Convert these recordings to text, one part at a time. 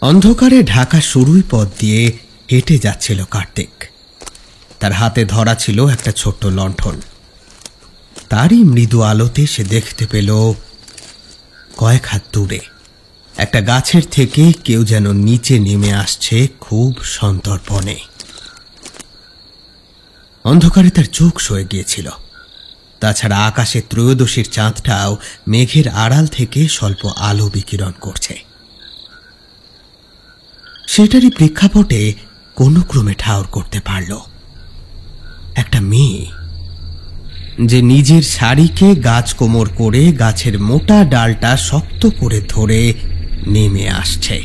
অন্ধকারে ঢাকা সরুই পথ দিয়ে হেঁটে যাচ্ছিল কার্তিক। তার হাতে ধরা ছিল একটা ছোট্ট লণ্ঠন। তারই মৃদু আলোতে সে দেখতে পেল কয়েক হাত দূরে একটা গাছের থেকে কেউ যেন নিচে নেমে আসছে খুব সন্তর্পণে। অন্ধকারে তার চোখ সয়ে গিয়েছিল। তাছাড়া আকাশে ত্রয়োদশীর চাঁদটাও মেঘের আড়াল থেকে স্বল্প আলো বিকিরণ করছে। সেটারই প্রেক্ষাপটে কোনো ক্রমে ঠাউর করতে পারল একটা মেয়ে, যে নিজের শাড়িকে গাছ কোমর করে গাছের মোটা ডালটা শক্ত করে ধরে নেমে আসছে।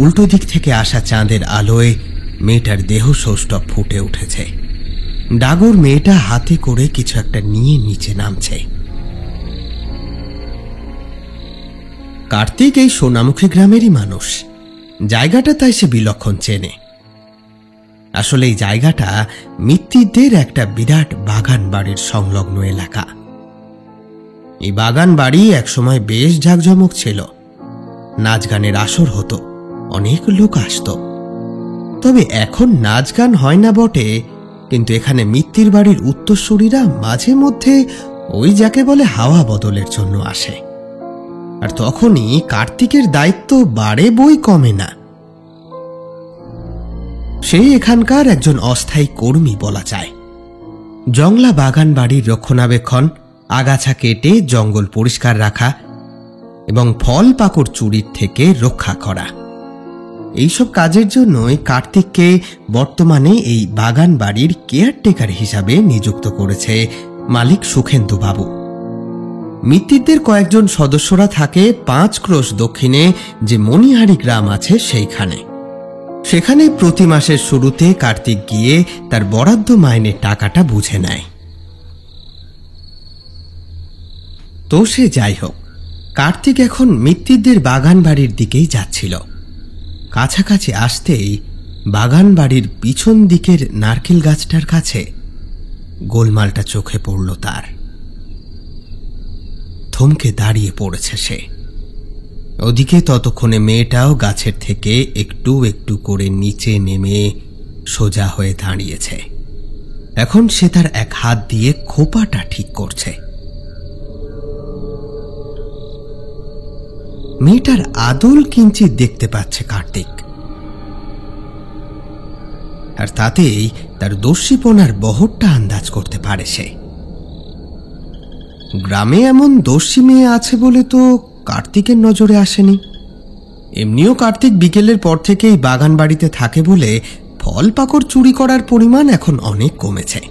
উল্টো দিক থেকে আসা চাঁদের আলোয় মেয়েটার দেহ সৌষ্ঠব ফুটে উঠেছে। ডাগর মেয়েটা হাতে করে কিছু একটা নিয়ে নিচে নামছে। কার্তিক এই সোনামুখী গ্রামেরই মানুষ। জায়গাটা তাই সে বিলক্ষণ চেনে। আসলে এই জায়গাটা মিত্তিরদের একটা বিরাট বাগান বাড়ির সংলগ্ন এলাকা। এই বাগান বাড়ি একসময় বেশ জাঁকজমক ছিল। নাচ গানের আসর হতো, অনেক লোক আসত। তবে এখন নাচ গান হয় না বটে, কিন্তু এখানে মিত্তির বাড়ির উত্তরসূরিরা মাঝে মধ্যে ওই যাকে বলে হাওয়া বদলের জন্য আসে। আর তখনই কার্তিকের দায়িত্ব বাড়ে বই কমে না। সেই এখানকার একজন অস্থায়ী কর্মী বলা যায়। জংলা বাগান বাড়ির রক্ষণাবেক্ষণ, আগাছা কেটে জঙ্গল পরিষ্কার রাখা এবং ফল পাকড় চুরির থেকে রক্ষা করা, এইসব কাজের জন্যই কার্তিককে বর্তমানে এই বাগান বাড়ির কেয়ারটেকার হিসাবে নিযুক্ত করেছে মালিক সুখেন্দু বাবু। মিত্তিরদের কয়েকজন সদস্যরা থাকে 5 ক্রোশ দক্ষিণে যে মণিহারি গ্রাম আছে সেইখানে। সেখানে প্রতি মাসের শুরুতে কার্তিক গিয়ে তার বরাদ্দ মাইনের টাকাটা বুঝে নেয়। তো সে যাই হোক, কার্তিক এখন মিত্তিরদের বাগান বাড়ির দিকেই যাচ্ছিল। কাছাকাছি আসতেই বাগান বাড়ির পিছন দিকের নারকেল গাছটার কাছে গোলমালটা চোখে পড়ল তার। থমকে দাঁড়িয়ে পড়েছে সে। ওদিকে ততক্ষণে মেয়েটাও গাছের থেকে একটু একটু করে নিচে নেমে সোজা হয়ে দাঁড়িয়েছে। এখন সে তার এক হাত দিয়ে খোপাটা ঠিক করছে। মেয়েটার আদল কিঞ্চিত দেখতে পাচ্ছে কার্তিক, আর তাতেই তার দস্যিপনার বহরটা আন্দাজ করতে পারে সে। গ্রামে এমন দস্যি মেয়ে আছে বলে তো কার্তিকের নজরে আসেনি। এমনিও কার্তিক বিকেলের পর থেকেই বাগান বাড়িতে থাকে বলে ফল পাকড় চুরি করার পরিমাণ এখন অনেক কমেছে।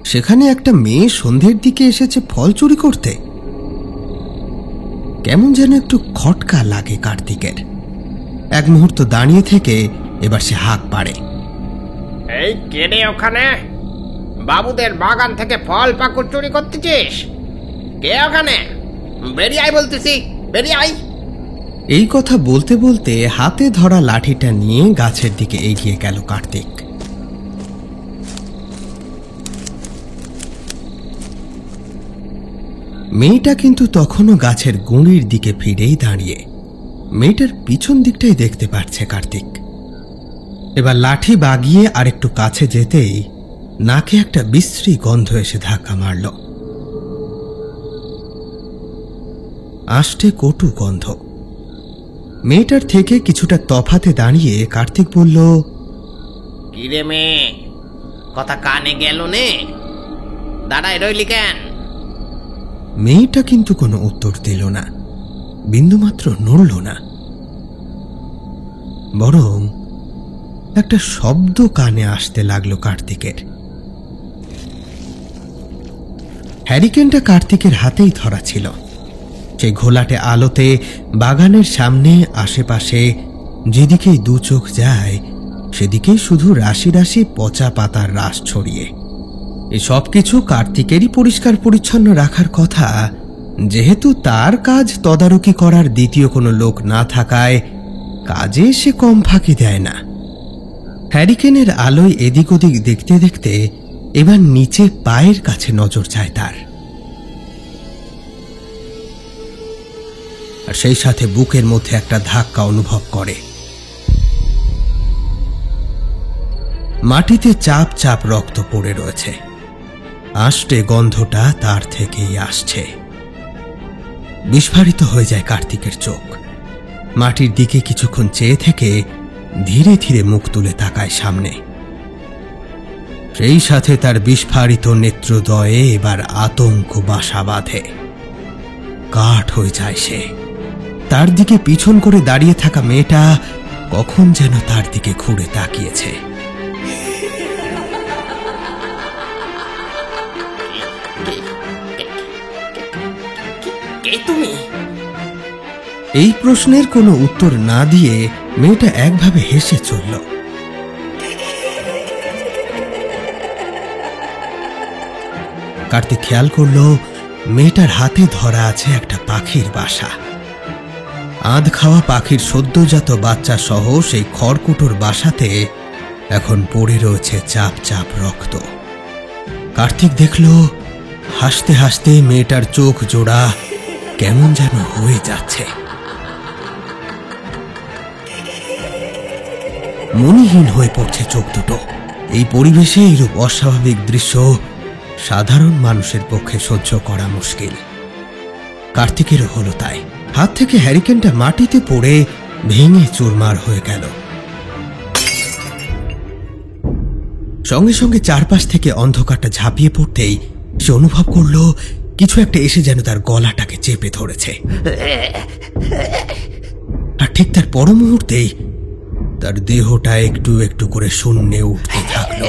সেখানে একটা মেয়ে সন্ধ্যের দিকে এসেছে ফল চুরি করতে। কেমন যেন একটু খটকা লাগে কার্তিকের। এক মুহূর্ত দাঁড়িয়ে থেকে এবার সে হাঁক পাড়ে, এই কে রে ওখানে? বাবুদের বাগান থেকে ফল পাকড় চুরি করতেছিস? কে ওখানে? বেরিয়ে আয় বলতেছি, বেরিয়ে আয়। এই কথা বলতে বলতে হাতে ধরা লাঠিটা নিয়ে গাছের দিকে এগিয়ে গেল কার্তিক। মেয়েটা কিন্তু তখনও গাছের গুঁড়ির দিকে ফিরেই দাঁড়িয়ে। মেয়েটার পিছন দিকটাই দেখতে পাচ্ছে কার্তিক। এবার লাঠি বাগিয়ে আরেকটু কাছে যেতেই নাকে একটা বিশ্রী গন্ধ এসে ধাক্কা মারল। আষ্টে কটু গন্ধ। মেয়েটার থেকে কিছুটা তফাতে দাঁড়িয়ে কার্তিক বলল, কিরে মেয়ে, কথা কানে গেল নে? দাঁড়ায় রইলি কেন? মেয়েটা কিন্তু কোনো উত্তর দিল না, বিন্দুমাত্র নড়ল না। বরং একটা শব্দ কানে আসতে লাগলো কার্তিকের। হ্যারিকেনটা কার্তিকের হাতেই ধরা ছিল। সেই ঘোলাটে আলোতে বাগানের সামনে আশেপাশে যেদিকেই দু চোখ যায় সেদিকেই শুধু রাশি রাশি পচা পাতার রাশ ছড়িয়ে। এই সব কিছু কার্তিকেরই পরিষ্কার পরিচ্ছন্ন রাখার কথা, যেহেতু তার কাজ তদারকি করার দ্বিতীয় কোনো লোক না থাকায় কাজে সে কম ফাঁকি দেয় না। হ্যারিকেনের আলোয় এদিক ওদিক দেখতে দেখতে এবার নিচে পায়ের কাছে নজর যায় তার। আর সেই সাথে বুকের মধ্যে একটা ধাক্কা অনুভব করে। মাটিতে চাপ চাপ রক্ত পড়ে রয়েছে। আষ্টে গন্ধটা তার থেকেই আসছে। বিস্ফারিত হয়ে যায় কার্তিকের চোখ। মাটির দিকে কিছুক্ষণ চেয়ে থেকে ধীরে ধীরে মুখ তুলে তাকায় সামনে। সেই সাথে তার বিস্ফারিত নেত্রদয়ে এবার আতঙ্ক বাসা বাঁধে। কাঠ হয়ে যায় সে। তার দিকে পিছন করে দাঁড়িয়ে থাকা মেয়েটা কখন যেন তার দিকে ঘুরে তাকিয়েছে। কে তুমি? এই প্রশ্নের কোনো উত্তর না দিয়ে মেয়েটা একভাবে হেসে চলল। কার্তিক খেয়াল করল মেয়েটার হাতে ধরা আছে একটা পাখির বাসা। আধ খাওয়া পাখির সদ্যজাত বাচ্চা সহ সেই খড়কুটোর বাসাতে এখন পড়ে রয়েছে চাপ চাপ রক্ত। কার্তিক দেখল হাসতে হাসতে মেয়েটার চোখ জোড়া কেমন যেন হয়ে যাচ্ছে। মনিহীন হয়ে পড়ছে চোখ দুটো। এই পরিবেশে এইরূপ অস্বাভাবিক দৃশ্য সাধারণ মানুষের পক্ষে সহ্য করা মুশকিল। কার্তিকেরও হলো তাই। হাত থেকে হ্যারিকেনটা মাটিতে পড়ে ভেঙে চুরমার হয়ে গেল। সঙ্গে সঙ্গে চারপাশ থেকে অন্ধকারটা ঝাঁপিয়ে পড়তেই সে অনুভব করল কিছু একটা এসে যেন তার গলাটাকে চেপে ধরেছে। আর ঠিক তার পর মুহূর্তেই তার দেহটা একটু একটু করে শূন্যে উঠতে থাকলো।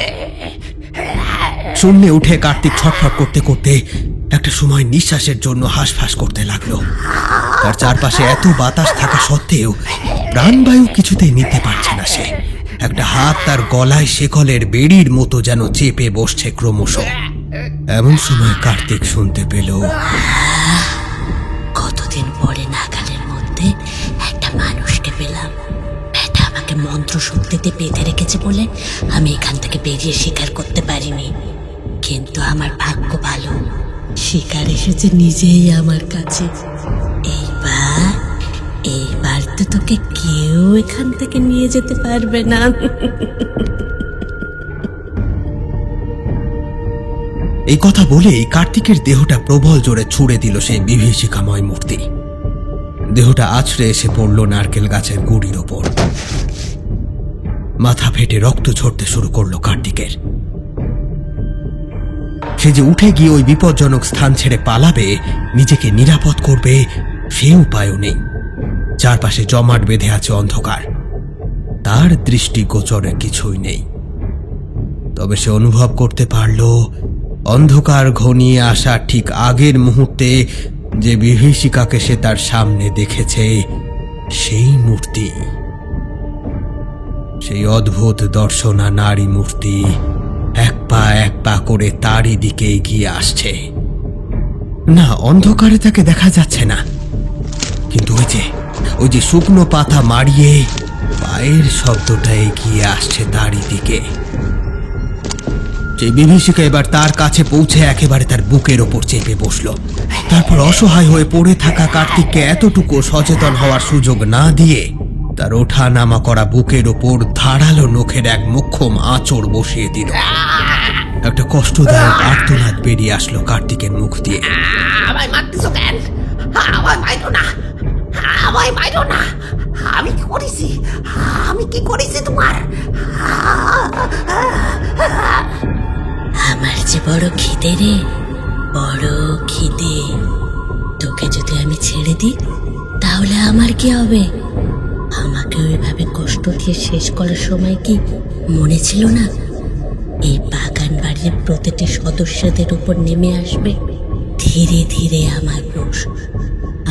শূন্যে উঠে কার্তিক ছটফট করতে করতে একটা সময় নিঃশ্বাসের জন্য হাঁসফাঁস করতে লাগলো। তার চারপাশে এত বাতাস থাকা সত্ত্বেও প্রাণবায়ু কিছুতেই নিতে পারছে না সে। একটা হাত তার গলায় শেকলের বেড়ির মতো যেন চেপে বসছে ক্রমশ। এমন সময় কার্তিক শুনতে পেল, কতদিন পরে নাগালের মধ্যে একটা মানুষকে পেলাম। এটা আমাকে মন্ত্র শক্তিতে বেঁধে রেখেছে বলে আমি এখান থেকে বেরিয়ে শিকার করতে পারিনি। কিন্তু আমার ভাগ্য ভালো, শিকার এসেছে নিজেই আমার কাছে। এইবার তো তোকে কেউ এখান থেকে নিয়ে যেতে পারবে না। এই কথা বলেই কার্তিকের দেহটা প্রবল জোরে ছুড়ে দিল সেই বিভীষিকাময় মূর্তি। দেহটা আছড়ে এসে পড়ল নারকেল গাছের গুড়ির ওপর। মাথা ফেটে রক্ত ঝরতে শুরু করলো কার্তিকের। সে যে উঠে গিয়ে ওই বিপজ্জনক স্থান ছেড়ে পালাবে, নিজেকে নিরাপদ করবে, সে উপায়ও নেই। চারপাশে জমাট বেঁধে আছে অন্ধকার। তার দৃষ্টিগোচরে কিছুই নেই। তবে সে অনুভব করতে পারল অন্ধকার ঘনিয়ে আসা ঠিক আগের মুহূর্তে যে বিভীষিকাকে সে তার সামনে দেখেছে, সেই মূর্তি, সেই অদ্ভুত দর্শনা নারী মূর্তি এক পা করে তারই দিকে এগিয়ে আসছে। না, অন্ধকারে তাকে দেখা যাচ্ছে না, কিন্তু ওই যে শুকনো পাতা মারিয়ে পায়ের শব্দটা এগিয়ে আসছে তারই দিকে। সেই বিভীষিকা এবার তার কাছে পৌঁছে একেবারে তার বুকের ওপর চেপে বসল। তারপর অসহায় হয়ে পড়ে থাকা কার্তিককে এতটুকু সচেতন হওয়ার সুযোগ না দিয়ে তার ওঠা নামা করা বুকের ওপর ধারালো নখের এক মোক্ষম আঁচড় বসিয়ে দিল। একটা কষ্টদায়ক আর্তনাদ বেরিয়ে আসলো কার্তিকের মুখ দিয়ে। আমায় মারতেছো কেন? আমায় মারো না, আমায় মারো না। আমি কি করেছি? আমি কি করেছি তোমার? আমার যে বড় খিদে রে, বড় খিদে। তোকে যদি আমি ছেড়ে দিই তাহলে আমার কি হবে? আমাকে ওইভাবে কষ্ট দিয়ে শেষ করার সময় কি মনে ছিল না এই বাগান বাড়ির প্রতিটি সদস্যদের উপর নেমে আসবে ধীরে ধীরে আমার রোষ?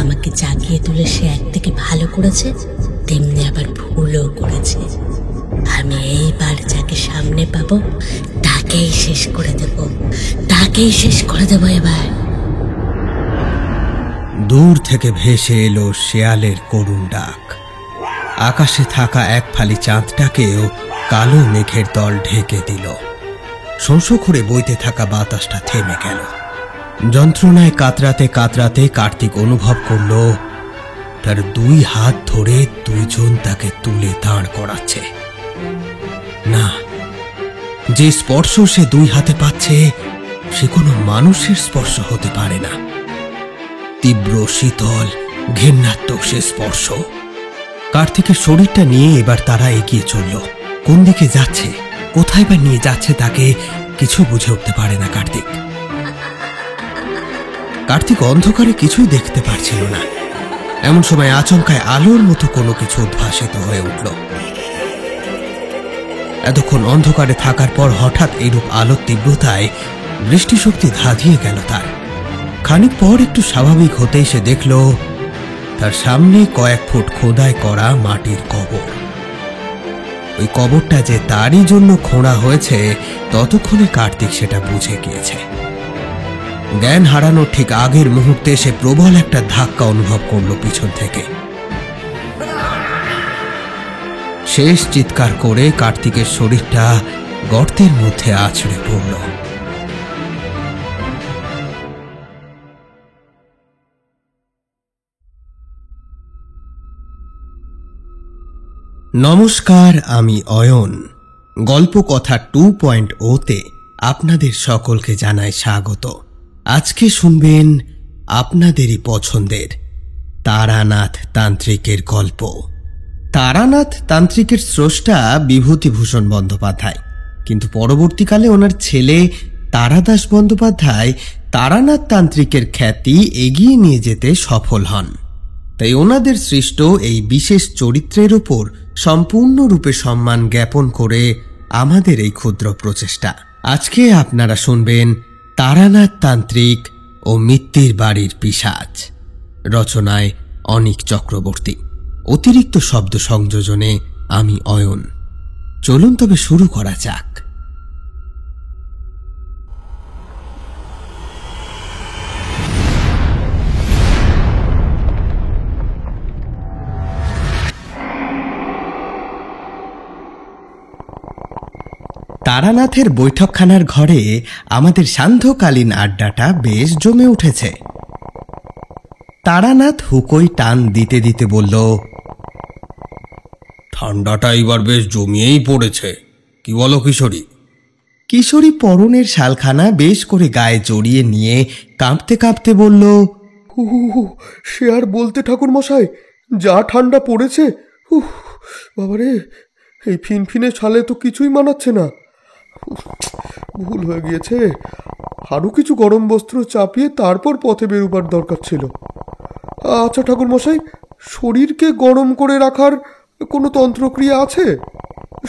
আমাকে জাগিয়ে তুলে সে একদিকে ভালো করেছে, তেমনি আবার ভুলও করেছে। আমি এইবার যাকে সামনে পাবো তাকেই শেষ করে দেব, তাকেই শেষ করে দেব এবার। দূর থেকে ভেসে এলো শেয়ালের করুণ ডাক। আকাশে থাকা এক ফালি চাঁদটাকেও কালো মেঘের দল ঢেকে দিল। শোঁসো করে বইতে থাকা বাতাসটা থেমে গেল। যন্ত্রণায় কাতরাতে কাতরাতে কার্তিক অনুভব করল তার দুই হাত ধরে দুইজন তাকে তুলে দাঁড় করাচ্ছে। না, যে স্পর্শ সে দুই হাতে পাচ্ছে সে কোনো মানুষের স্পর্শ হতে পারে না। তীব্র শীতল ঘেন্নাত্মক সে স্পর্শ। কার্তিকের শরীরটা নিয়ে এবার তারা এগিয়ে চলল। কোন দিকে যাচ্ছে, কোথায় বা নিয়ে যাচ্ছে তাকে কিছু বুঝে উঠতে পারে না কার্তিক অন্ধকারে কিছুই দেখতে পারছিল না। এমন সময় আচমকায় আলোর মতো কোনো কিছু উদ্ভাসিত হয়ে উঠল। এতক্ষণ অন্ধকারে থাকার পর হঠাৎ এইরূপ আলোর তীব্রতায় দৃষ্টিশক্তি ধাঁধিয়ে গেল তার। খানিক পর একটু স্বাভাবিক হতেই সে দেখল তার সামনে কয়েক ফুট খোদাই করা মাটির কবর। ওই কবরটা যে তারই জন্য খোঁড়া হয়েছে ততক্ষণে কার্তিক সেটা বুঝে গিয়েছে। জ্ঞান হারানোর ঠিক আগের মুহূর্তে সে প্রবল একটা ধাক্কা অনুভব করল পিছন থেকে। শেষ চিৎকার করে কার্তিকের শরীরটা গর্তের মধ্যে আছড়ে পড়ল। নমস্কার, আমি অয়ন। গল্পকথা 2.0-তে আপনাদের সকলকে জানাই স্বাগত। আজকে শুনবেন আপনাদেরই পছন্দের তারানাথ তান্ত্রিকের গল্প। তারানাথ তান্ত্রিকের স্রষ্টা বিভূতিভূষণ বন্দ্যোপাধ্যায়, কিন্তু পরবর্তীকালে ওনার ছেলে তারাদাস বন্দ্যোপাধ্যায় তারানাথ তান্ত্রিকের খ্যাতি এগিয়ে নিয়ে যেতে সফল হন। তাই ওনাদের সৃষ্ট এই বিশেষ চরিত্রের ওপর সম্পূর্ণরূপে সম্মান জ্ঞাপন করে আমাদের এই ক্ষুদ্র প্রচেষ্টা। আজকে আপনারা শুনবেন তারানাথ তান্ত্রিক ও মিত্তির বাড়ির পিশাচ। রচনায় অনিক চক্রবর্তী, অতিরিক্ত শব্দ সংযোজনে আমি অয়ন। চলুন তবে শুরু করা যাক। তারানাথের বৈঠকখানার ঘরে আমাদের সান্ধ্যকালীন আড্ডাটা বেশ জমে উঠেছে। তারানাথ হুকোই টান দিতে দিতে বলল, ঠান্ডাটা এবার বেশ জমিয়েই পড়েছে, কি বলো কিশোরী? কিশোরী পরনের শালখানা বেশ করে গায়ে জড়িয়ে নিয়ে কাঁপতে কাঁপতে বলল, সে আর বলতে ঠাকুর মশাই, যা ঠান্ডা পড়েছে। বাবারে, এই ফিনফিনে ছালে তো কিছুই মানাচ্ছে না। ভুল হয়ে গিয়েছে, আরো কিছু গরম বস্ত্র চাপিয়ে তারপর পথে বেরোবার দরকার ছিল। আচ্ছা ঠাকুর মশাই, শরীরকে গরম করে রাখার কোনো তন্ত্রক্রিয়া আছে?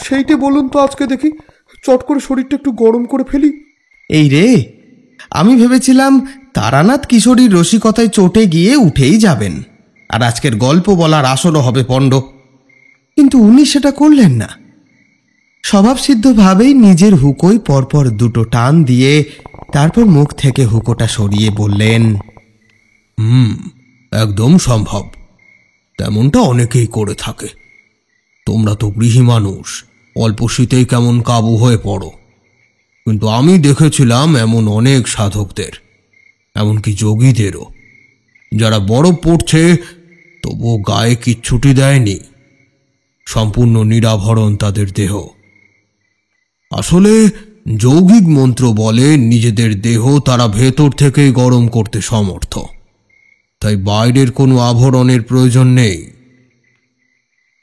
সেইটে বলুন তো আজকে দেখি, চট করে শরীরটা একটু গরম করে ফেলি। এই রে, আমি ভেবেছিলাম তারানাথ কিশোরীর রসিকতায় চটে গিয়ে উঠেই যাবেন আর আজকের গল্প বলার আসরও হবে পণ্ড, কিন্তু উনি সেটা করলেন না। স্বভাবসিদ্ধভাবেই নিজের হুকোই পরপর দুটো টান দিয়ে তারপর মুখ থেকে হুকোটা সরিয়ে বললেন, একদম সম্ভব। তেমনটা অনেকেই করে থাকে। তোমরা তো গৃহী মানুষ, অল্প শীতেই কেমন কাবু হয়ে পড়ো, কিন্তু আমি দেখেছিলাম এমন অনেক সাধকদের, এমনকি যোগীদেরও, যারা বরফ পড়ছে তবুও গায়ে কিচ্ছুটি দেয়নি। সম্পূর্ণ নিরাভরণ তাদের দেহ। আসলে যৌগিক মন্ত্র বলে নিজেদের দেহ তারা ভেতর থেকেই গরম করতে সমর্থ, তাই বাইরের কোনো আভরণের প্রয়োজন নেই।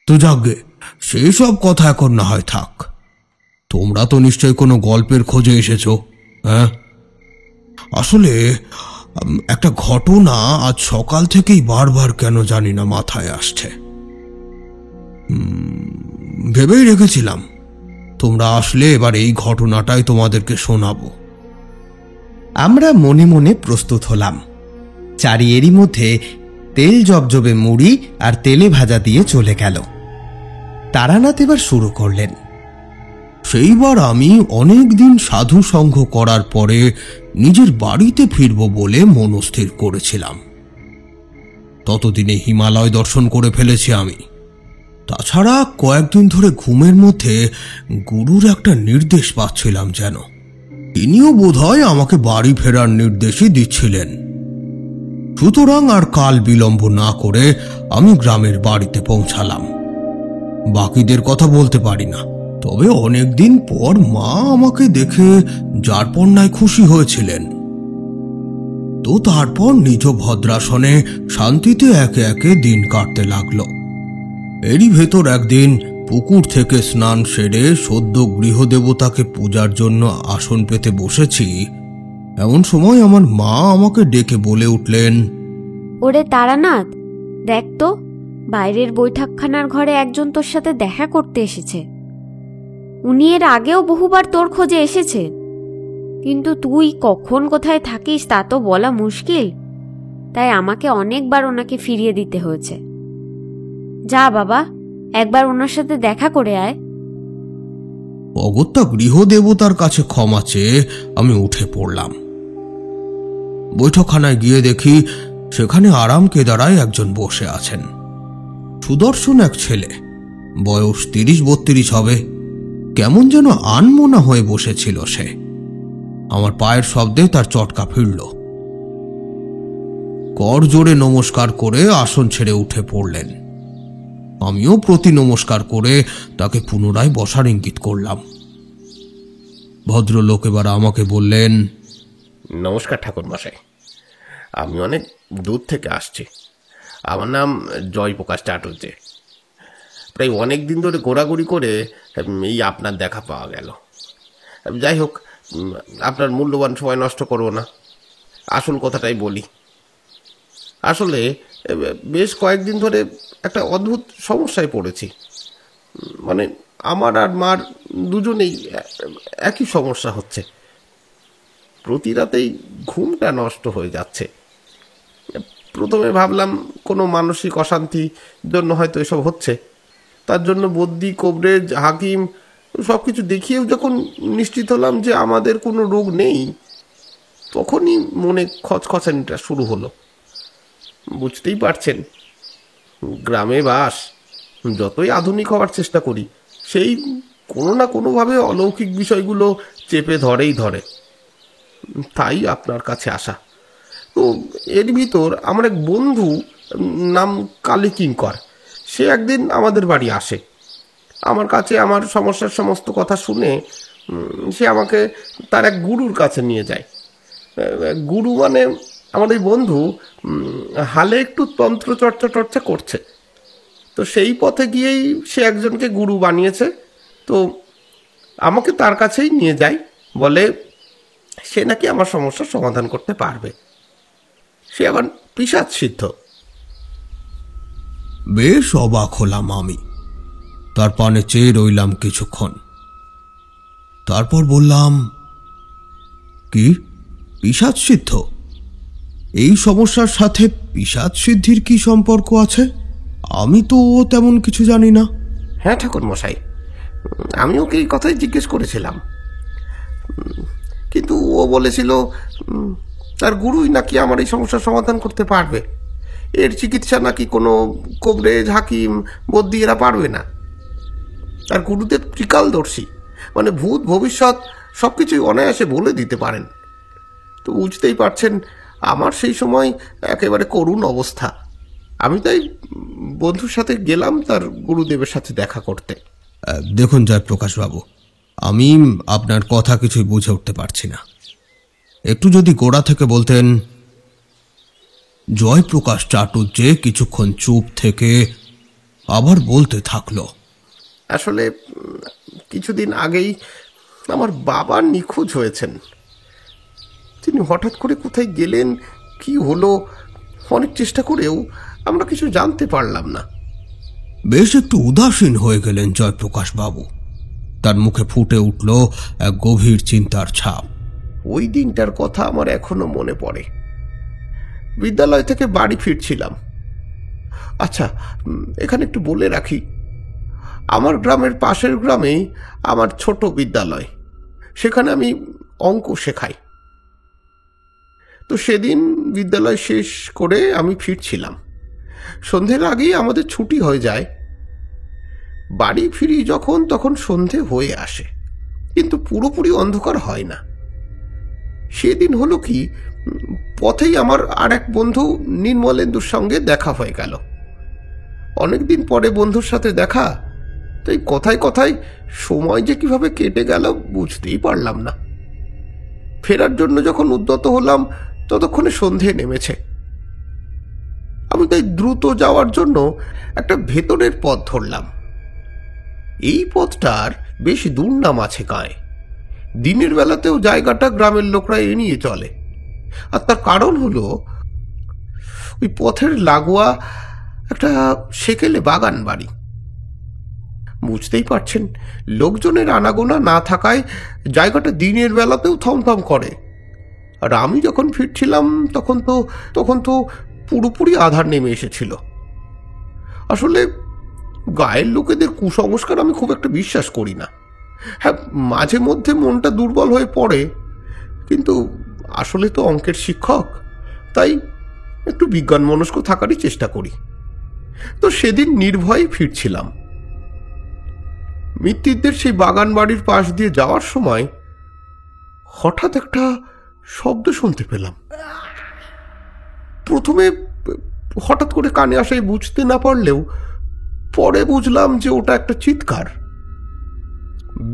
তো যাগে, সেই সব কথা এখন না হয় থাক। তোমরা তো নিশ্চয় কোনো গল্পের খোঁজে এসেছো, হ্যাঁ? আসলে একটা ঘটনা আজ সকাল থেকেই বারবার কেন জানি না মাথায় আসছে। ভেবেই রেখেছিলাম তোমরা আসলে এবার এই ঘটনাটাই তোমাদেরকে শোনাবো। আমরা মনে মনে প্রস্তুত হলাম। চারি এরই মধ্যে তেল জবজবে মুড়ি আর তেলে ভাজা দিয়ে চলে গেল। তারানাথ এবার শুরু করলেন। সেইবার আমি অনেক দিন সাধু সঙ্গ করার পরে নিজের বাড়িতে ফিরব বলে মনস্থির করেছিলাম। ততদিনে হিমালয় দর্শন করে ফেলেছি আমি। তাছাড়া কয়েকদিন ধরে ঘুমের মধ্যে গুরুর একটা নির্দেশ পাচ্ছিলাম, যেন তিনিও বোধহয় আমাকে বাড়ি ফেরার নির্দেশই দিচ্ছিলেন। সুতরাং আর কাল বিলম্ব না করে আমি গ্রামের বাড়িতে পৌঁছালাম। বাকিদের কথা বলতে পারি না, তবে অনেকদিন পর মা আমাকে দেখে যারপন্নায় খুশি হয়েছিলেন। তো তারপর নিজ ভদ্রাসনে শান্তিতে একে একে দিন কাটতে লাগলো। এরই ভেতর একদিন পুকুর থেকে স্নান সেরে সদ্য গৃহদেবতাকে পূজার জন্য আসন পেতে বসেছি, এমন সময় আমার মা আমাকে ডেকে বলে উঠলেন, ওরে তারানাথ, দেখ তো, বাইরের বৈঠকখানার ঘরে একজন তোর সাথে দেখা করতে এসেছে। উনি এর আগেও বহুবার তোর খোঁজে এসেছে, কিন্তু তুই কখন কোথায় থাকিস তা তো বলা মুশকিল, তাই আমাকে অনেকবার ওনাকে ফিরিয়ে দিতে হয়েছে। যা বাবা, একবার ওনার সাথে দেখা করে আয়। অগত্যা গৃহদেবতার কাছে ক্ষমা চেয়ে আমি উঠে পড়লাম। বৈঠকখানায় গিয়ে দেখি সেখানে আরাম কেদারায় একজন বসে আছেন। সুদর্শন এক ছেলে, বয়স 30-32 হবে। কেমন যেন আনমনা হয়ে বসেছিল সে। আমার পায়ের শব্দে তার চটকা ফিরল। কর জোরে নমস্কার করে আসন ছেড়ে উঠে পড়লেন। আমিও প্রতি নমস্কার করে তাকে পুনরায় বসার ইঙ্গিত করলাম। ভদ্রলোক এবার আমাকে বললেন, নমস্কার ঠাকুর মশাই, আমি অনেক দূর থেকে আসছি। আমার নাম জয়প্রকাশ চাটুর্যে। প্রায় অনেক দিন ধরে ঘোরাঘুরি করে এই আপনার দেখা পাওয়া গেল। যাই হোক, আপনার মূল্যবান সময় নষ্ট করবো না, আসল কথাটাই বলি। আসলে বেশ কয়েকদিন ধরে একটা অদ্ভুত সমস্যায় পড়েছি। মানে আমার আর মার দুজনেই একই সমস্যা হচ্ছে। প্রতি রাতেই ঘুমটা নষ্ট হয়ে যাচ্ছে। প্রথমে ভাবলাম কোনো মানসিক অশান্তির জন্য হয়তো এসব হচ্ছে। তার জন্য বদ্যি, কবরেজ, হাকিম সব কিছু দেখিয়েও যখন নিশ্চিত হলাম যে আমাদের কোনো রোগ নেই, তখনই মনে খচখচানিটা শুরু হলো। বুঝতেই পারছেন, গ্রামে বাস, যতই আধুনিক হওয়ার চেষ্টা করি, সেই কোনো না কোনোভাবে অলৌকিক বিষয়গুলো চেপে ধরে। তাই আপনার কাছে আসা। তো এর ভিতর আমার এক বন্ধু, নাম কালী কিঙ্কর, সে একদিন আমাদের বাড়ি আসে। আমার কাছে আমার সমস্যার সমস্ত কথা শুনে সে আমাকে তার এক গুরুর কাছে নিয়ে যায়। গুরু মানে আমার এই বন্ধু হালে একটু তন্ত্র চর্চা করছে। তো সেই পথে গিয়েই সে একজনকে গুরু বানিয়েছে। তো আমাকে তার কাছেই নিয়ে যায়, বলে সে নাকি আমার সমস্যার সমাধান করতে পারবে। সে আবার পিশাচ সিদ্ধ। বেশ অবাক হলাম আমি। তার পানে চেয়ে রইলাম কিছুক্ষণ। তারপর বললাম, কি পিশাচ সিদ্ধ? এই সমস্যার সাথে পিশাচ সিদ্ধির কি সম্পর্ক আছে? আমি তো তেমন কিছু জানি না। হ্যাঁ ঠাকুর মশাই, আমি ওকে এই কথাই জিজ্ঞেস করেছিলাম, কিন্তু ও বলেছিল তার গুরুই নাকি আমার এই সমস্যার সমাধান করতে পারবে। এর চিকিৎসা নাকি কোনো কবরেজ, হাকিম, বদ্যি এরা পারবে না। আর গুরুদেব ত্রিকালদর্শী, মানে ভূত ভবিষ্যৎ সব কিছুই অনায়াসে বলে দিতে পারেন। তো বুঝতেই পারছেন, আমার সেই সময় একেবারে করুণ অবস্থা। আমি তাই বন্ধুর সাথে গেলাম তার গুরুদেবের সাথে দেখা করতে। দেখুন জয়প্রকাশবাবু, আমি আপনার কথা কিছুই বুঝে উঠতে পারছি না। একটু যদি গোড়া থেকে বলতেন। জয়প্রকাশ চাটুর্যে কিছুক্ষণ চুপ থেকে আবার বলতে থাকলো, আসলে কিছুদিন আগেই আমার বাবা নিখোঁজ হয়েছেন। তিনি হঠাৎ করে কোথায় গেলেন, কি হলো, অনেক চেষ্টা করেও আমরা কিছু জানতে পারলাম না। বেশ একটু উদাসীন হয়ে গেলেন জয়প্রকাশ বাবু। তার মুখে ফুটে উঠল এক গভীর চিন্তার ছাপ। ওই দিনটার কথা আমার এখনো মনে পড়ে। বিদ্যালয় থেকে বাড়ি ফিরছিলাম। আচ্ছা, এখানে একটু বলে রাখি, আমার গ্রামের পাশের গ্রামেই আমার ছোট বিদ্যালয়, সেখানে আমি অঙ্ক শেখাই। তো সেদিন বিদ্যালয় শেষ করে আমি ফিরছিলাম। সন্ধ্যের আগেই আমাদের ছুটি হয়ে যায়। বাড়ি ফিরি যখন, তখন সন্ধে হয়ে আসে, কিন্তু পুরোপুরি অন্ধকার হয় না। সেদিন হলো কি, পথেই আমার আর এক বন্ধু নির্মলেন্দুর সঙ্গে দেখা হয়ে গেল। অনেকদিন পরে বন্ধুর সাথে দেখা, তাই কথায় কথায় সময় যে কিভাবে কেটে গেল বুঝতেই পারলাম না। ফেরার জন্য যখন উদ্যত হলাম ততক্ষণে সন্ধে নেমেছে। আমি তাই দ্রুত যাওয়ার জন্য একটা ভেতরের পথ ধরলাম। এই পথটার বেশ দুর্নাম আছে গায়ে। দিনের বেলাতেও জায়গাটা গ্রামের লোকরা এড়িয়ে চলে, আর তার কারণ হলো ওই পথের লাগোয়া একটা সেকেলে বাগান বাড়ি। বুঝতেই পারছেন, লোকজনের আনাগোনা না থাকায় জায়গাটা দিনের বেলাতেও থমথম করে। আর আমি যখন ফিরছিলাম তখন তো পুরোপুরি আধার নেমে এসেছিল। আসলে গায়ের লোকেদের কুসংস্কার আমি খুব একটা বিশ্বাস করি না। হ্যাঁ, মাঝে মধ্যে মনটা দুর্বল হয়ে পড়ে, কিন্তু আসলে তো অঙ্কের শিক্ষক, তাই একটু বিজ্ঞান মনস্ক থাকারই চেষ্টা করি। তো সেদিন নির্ভয়ে ফিরছিলাম। মিত্তিরদের সেই বাগান বাড়ির পাশ দিয়ে যাওয়ার সময় হঠাৎ একটা শব্দ শুনতে পেলাম। প্রথমে হঠাৎ করে কানে আসায় বুঝতে না পারলেও পরে বুঝলাম যে ওটা একটা চিৎকার।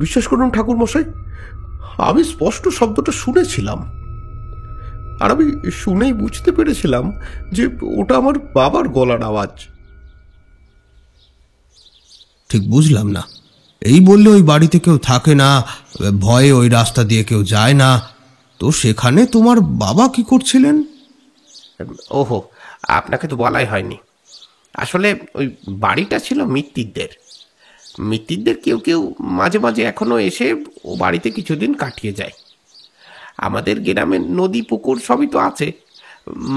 বিশ্বাস করুন ঠাকুর মশাই, আমি স্পষ্ট শব্দটা শুনেছিলাম, আর আমি শুনেই বুঝতে পেরেছিলাম যে ওটা আমার বাবার গলার আওয়াজ। ঠিক বুঝলাম না। এই বললে ওই বাড়িতে কেউ থাকে না, ভয়ে ওই রাস্তা দিয়ে কেউ যায় না, তো সেখানে তোমার বাবা কি করছিলেন? ওহো, আপনাকে তো বলাই হয়নি। আসলে ওই বাড়িটা ছিল মিত্তিরদের কেউ কেউ মাঝে মাঝে এখনো এসে ও বাড়িতে কিছুদিন কাটিয়ে যায়। আমাদের গ্রামে নদী পুকুর সবই তো আছে,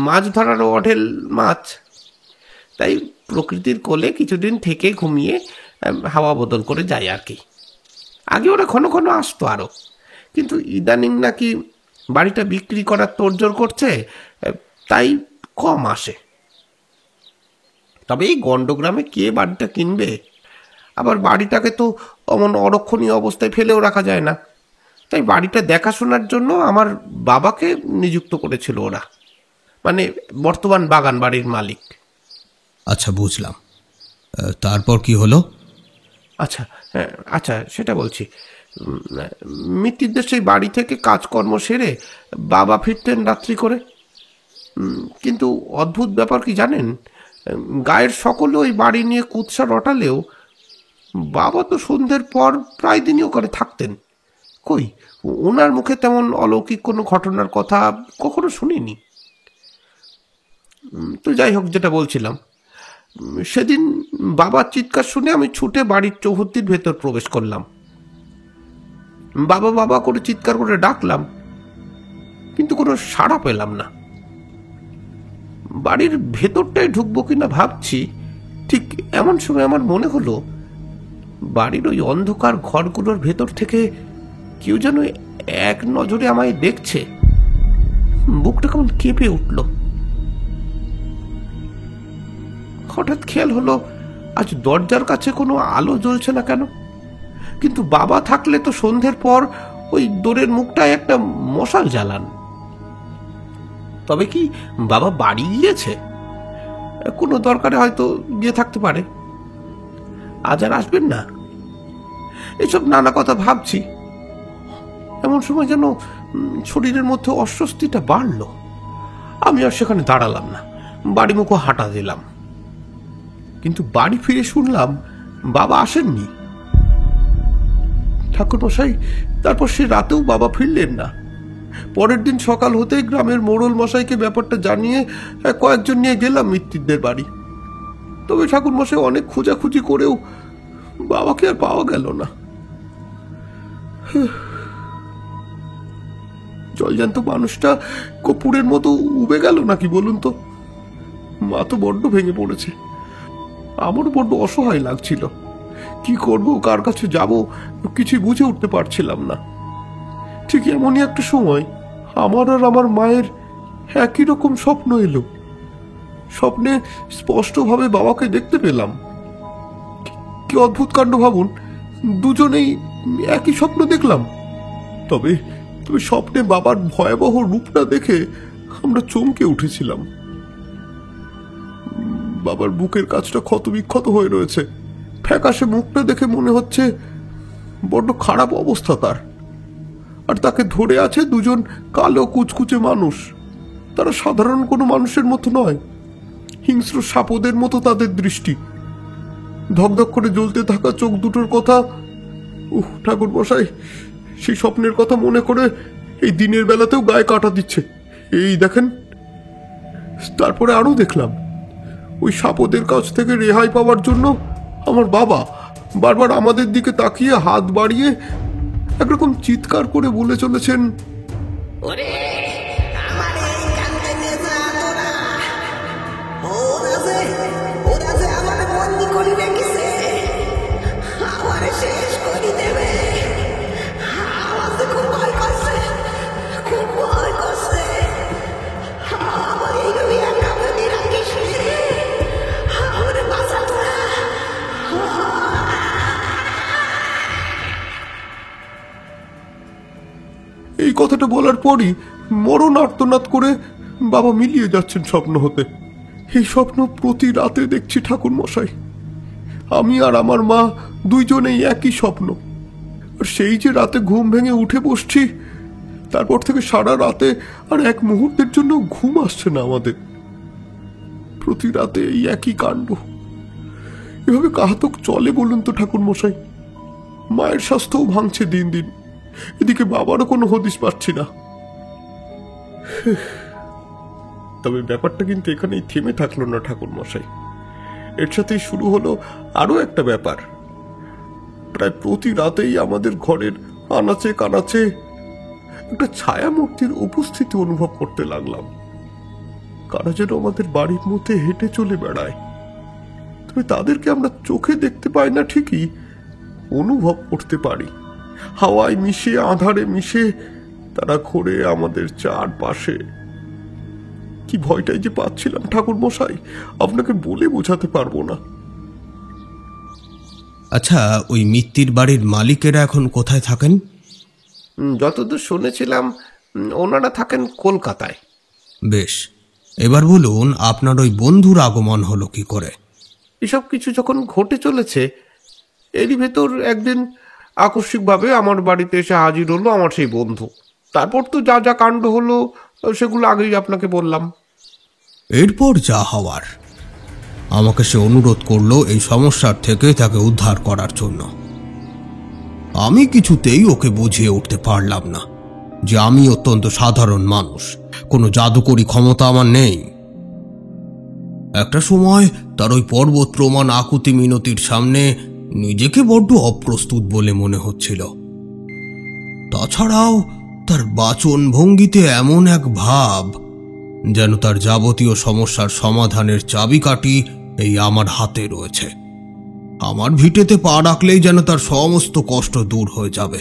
মাছ ধরারও অঢেল মাছ, তাই প্রকৃতির কোলে কিছুদিন থেকে ঘুমিয়ে হাওয়া বদল করে যায় আর কি। আগে ওরা ঘন ঘন আসতো আরো, কিন্তু ইদানিং নাকি বাড়িটা বিক্রি করার তোড়জোড় করছে, তাই কম আসে। তবে এই গণ্ডগ্রামে কে বাড়িটা কিনবে? আবার বাড়িটাকে তো অমন অরক্ষণীয় অবস্থায় ফেলেও রাখা যায় না, তাই বাড়িটা দেখাশোনার জন্য আমার বাবাকে নিযুক্ত করেছিল ওরা, মানে বর্তমান বাগান বাড়ির মালিক। আচ্ছা, বুঝলাম। তারপর কি হলো? আচ্ছা সেটা বলছি। মিত্তিরদের সেই বাড়ি থেকে কাজকর্ম সেরে বাবা ফিরতেন রাত্রি করে, কিন্তু অদ্ভুত ব্যাপার কি জানেন, গায়ের সকলে ওই বাড়ি নিয়ে কুৎসা রটালেও বাবা তো সন্ধ্যের পর প্রায় দিনই ওখানে থাকতেন। কই, ওনার মুখে তেমন অলৌকিক কোনো ঘটনার কথা কখনো শুনিনি। তো যাই হোক, যেটা বলছিলাম, সেদিন বাবার চিৎকার শুনে আমি ছুটে বাড়ির চৌহদ্দির ভেতর প্রবেশ করলাম। বাবা বাবা করে চিৎকার করে ডাকলাম, কিন্তু কোনো সাড়া পেলাম না। বাড়ির ভেতরটায় ঢুকবো কিনা ভাবছি, ঠিক এমন সময় আমার মনে হলো বাড়ির ওই অন্ধকার ঘরগুলোর ভেতর থেকে কেউ যেন এক নজরে আমায় দেখছে। বুকটা কেমন কেঁপে উঠল। হঠাৎ খেয়াল হলো আজ দরজার কাছে কোনো আলো জ্বলছে না কেন, কিন্তু বাবা থাকলে তো সন্ধ্যের পর ওই দোরের মুখটায় একটা মশাল জ্বালান। তবে কি বাবা বাড়ি গিয়েছে? কোনো দরকারে হয়তো গিয়ে থাকতে পারে, আজ আর আসবেন না। এসব নানা কথা ভাবছি, এমন সময় যেন শরীরের মধ্যে অস্বস্তিটা বাড়ল। আমি আর সেখানে দাঁড়ালাম না, বাড়ি মুখো হাঁটা দিলাম। কিন্তু বাড়ি ফিরে শুনলাম বাবা আসেননি। ঠাকুরমশাই তারপর সে রাতেও বাবা ফিরলেন না। পরের দিন সকাল হতেই গ্রামের মোড়ল মশাইকে ব্যাপারটা জানিয়ে কয়েকজন নিয়ে গেলাম মিত্তিরদের বাড়ি। তবে ঠাকুরমশাই অনেক খোঁজাখুঁজি করেও বাবাকে আর পাওয়া গেল না। জলজান্ত মানুষটা কপুরের মতো উবে গেল নাকি বলুন তো? মা তো বড্ড ভেঙে পড়েছে, আমারও বড্ড অসহায় লাগছিল। কি করব, কার কাছে যাব, কিছুই বুঝে উঠতে পারছিলাম না। ঠিক এমনই একটা সময় আমার আর আমার মায়ের একই রকম স্বপ্ন এলো। স্বপ্নে স্পষ্টভাবে বাবাকে দেখতে পেলাম। কি অদ্ভুত কাণ্ড ভাবুন, দুজনেই একই স্বপ্ন দেখলাম। তবে স্বপ্নে বাবার ভয়াবহ রূপটা দেখে আমরা চমকে উঠেছিলাম। বাবার বুকের কাছটা ক্ষতবিক্ষত হয়ে রয়েছে, ফ্যাকাশে মুখটা দেখে মনে হচ্ছে বড্ড খারাপ অবস্থা তার। আর তাকে ধরে আছে দুজন কালো কুচকুচে মানুষ। তারা সাধারণ কোনো মানুষের মতো নয়, হিংস্র সাপদের মতো তাদের দৃষ্টি। ধকধক করে জ্বলতে থাকা চোখ দুটোর কথা, ঠাকুর মশাই, সেই স্বপ্নের কথা মনে করে এই দিনের বেলাতেও গায়ে কাটা দিচ্ছে। এই দেখেন। তারপরে আরো দেখলাম, ওই সাপদের কাছ থেকে রেহাই পাওয়ার জন্য আমার বাবা বারবার আমাদের দিকে তাকিয়ে হাত বাড়িয়ে একরকম চিৎকার করে বলে চলেছেন, এই কথাটা বলার পরই মরণ আর্তনাদ করে বাবা মিলিয়ে যাচ্ছেন স্বপ্ন হতে। এই স্বপ্ন প্রতি রাতে দেখছি ঠাকুর মশাই। আমি আর আমার মা দুইজনেই একই স্বপ্ন। আর সেই যে রাতে ঘুম ভেঙে উঠে বসছি, তারপর থেকে সারা রাতে আর এক মুহূর্তের জন্য ঘুম আসছে না আমাদের। প্রতি রাতে এই একই কাণ্ড। এভাবে কাহাতক চলে বলুন তো ঠাকুর মশাই? মায়ের স্বাস্থ্যও ভাঙছে দিন দিন, এদিকে বাবারও কোনো হদিশ পাচ্ছি না। তবে ব্যাপারটা কিন্তু এখানেই থেমে থাকলো না ঠাকুর মশাই। এর সাথেই শুরু হলো আরো একটা ব্যাপার। প্রায় প্রতি রাতেই আমাদের ঘরের আনাচে কানাচে একটা ছায়া মূর্তির উপস্থিতি অনুভব করতে লাগলাম। কারা যেন আমাদের বাড়ির মধ্যে হেঁটে চলে বেড়ায়। তবে তাদেরকে আমরা চোখে দেখতে পাই না ঠিকই, অনুভব করতে পারি। হাওয়ায় মিশে, আঁধারে মিশে তারা ঘোরে আমাদের চারপাশে। কি ভয়টাই যে পাচ্ছিলাম ঠাকুর মশাই, আপনাকে বলে বোঝাতে পারবো না। আচ্ছা, ওই মিত্তির বাড়ির মালিকেরা এখন কোথায় থাকেন? যতদূর শুনেছিলাম ওনারা থাকেন কলকাতায়। বেশ, এবার বলুন আপনার ওই বন্ধুর আগমন হলো কি করে? এসব কিছু যখন ঘটে চলেছে, এরই ভেতর একদিন আকস্মিকভাবে আমার বাড়িতে এসে হাজির হলো আমার সেই বন্ধু। তারপর তো যা যা কাণ্ড হলো সেগুলো আগেই আপনাকে বললাম। এরপর যা হওয়ার, আমাকে সে অনুরোধ করলো এই সমস্যার থেকে তাকে উদ্ধার করার জন্য। আমি কিছুতেই ওকে বুঝিয়ে উঠতে পারলাম না যে আমি অত্যন্ত সাধারণ মানুষ, কোনো জাদুকরী ক্ষমতা আমার নেই। একটা সময় তার ওই পর্বত প্রমাণ আকুতি মিনতির সামনে নিজেকে বড্ড অপ্রস্তুত বলে মনে হচ্ছিল। তাছাড়াও তার বাচন ভঙ্গিতে এমন এক ভাব যেন তার যাবতীয় সমস্যার সমাধানের চাবিকাঠি এই আমার হাতে রয়েছে। আমার ভিটেতে পা রাখলেই যেন তার সমস্ত কষ্ট দূর হয়ে যাবে।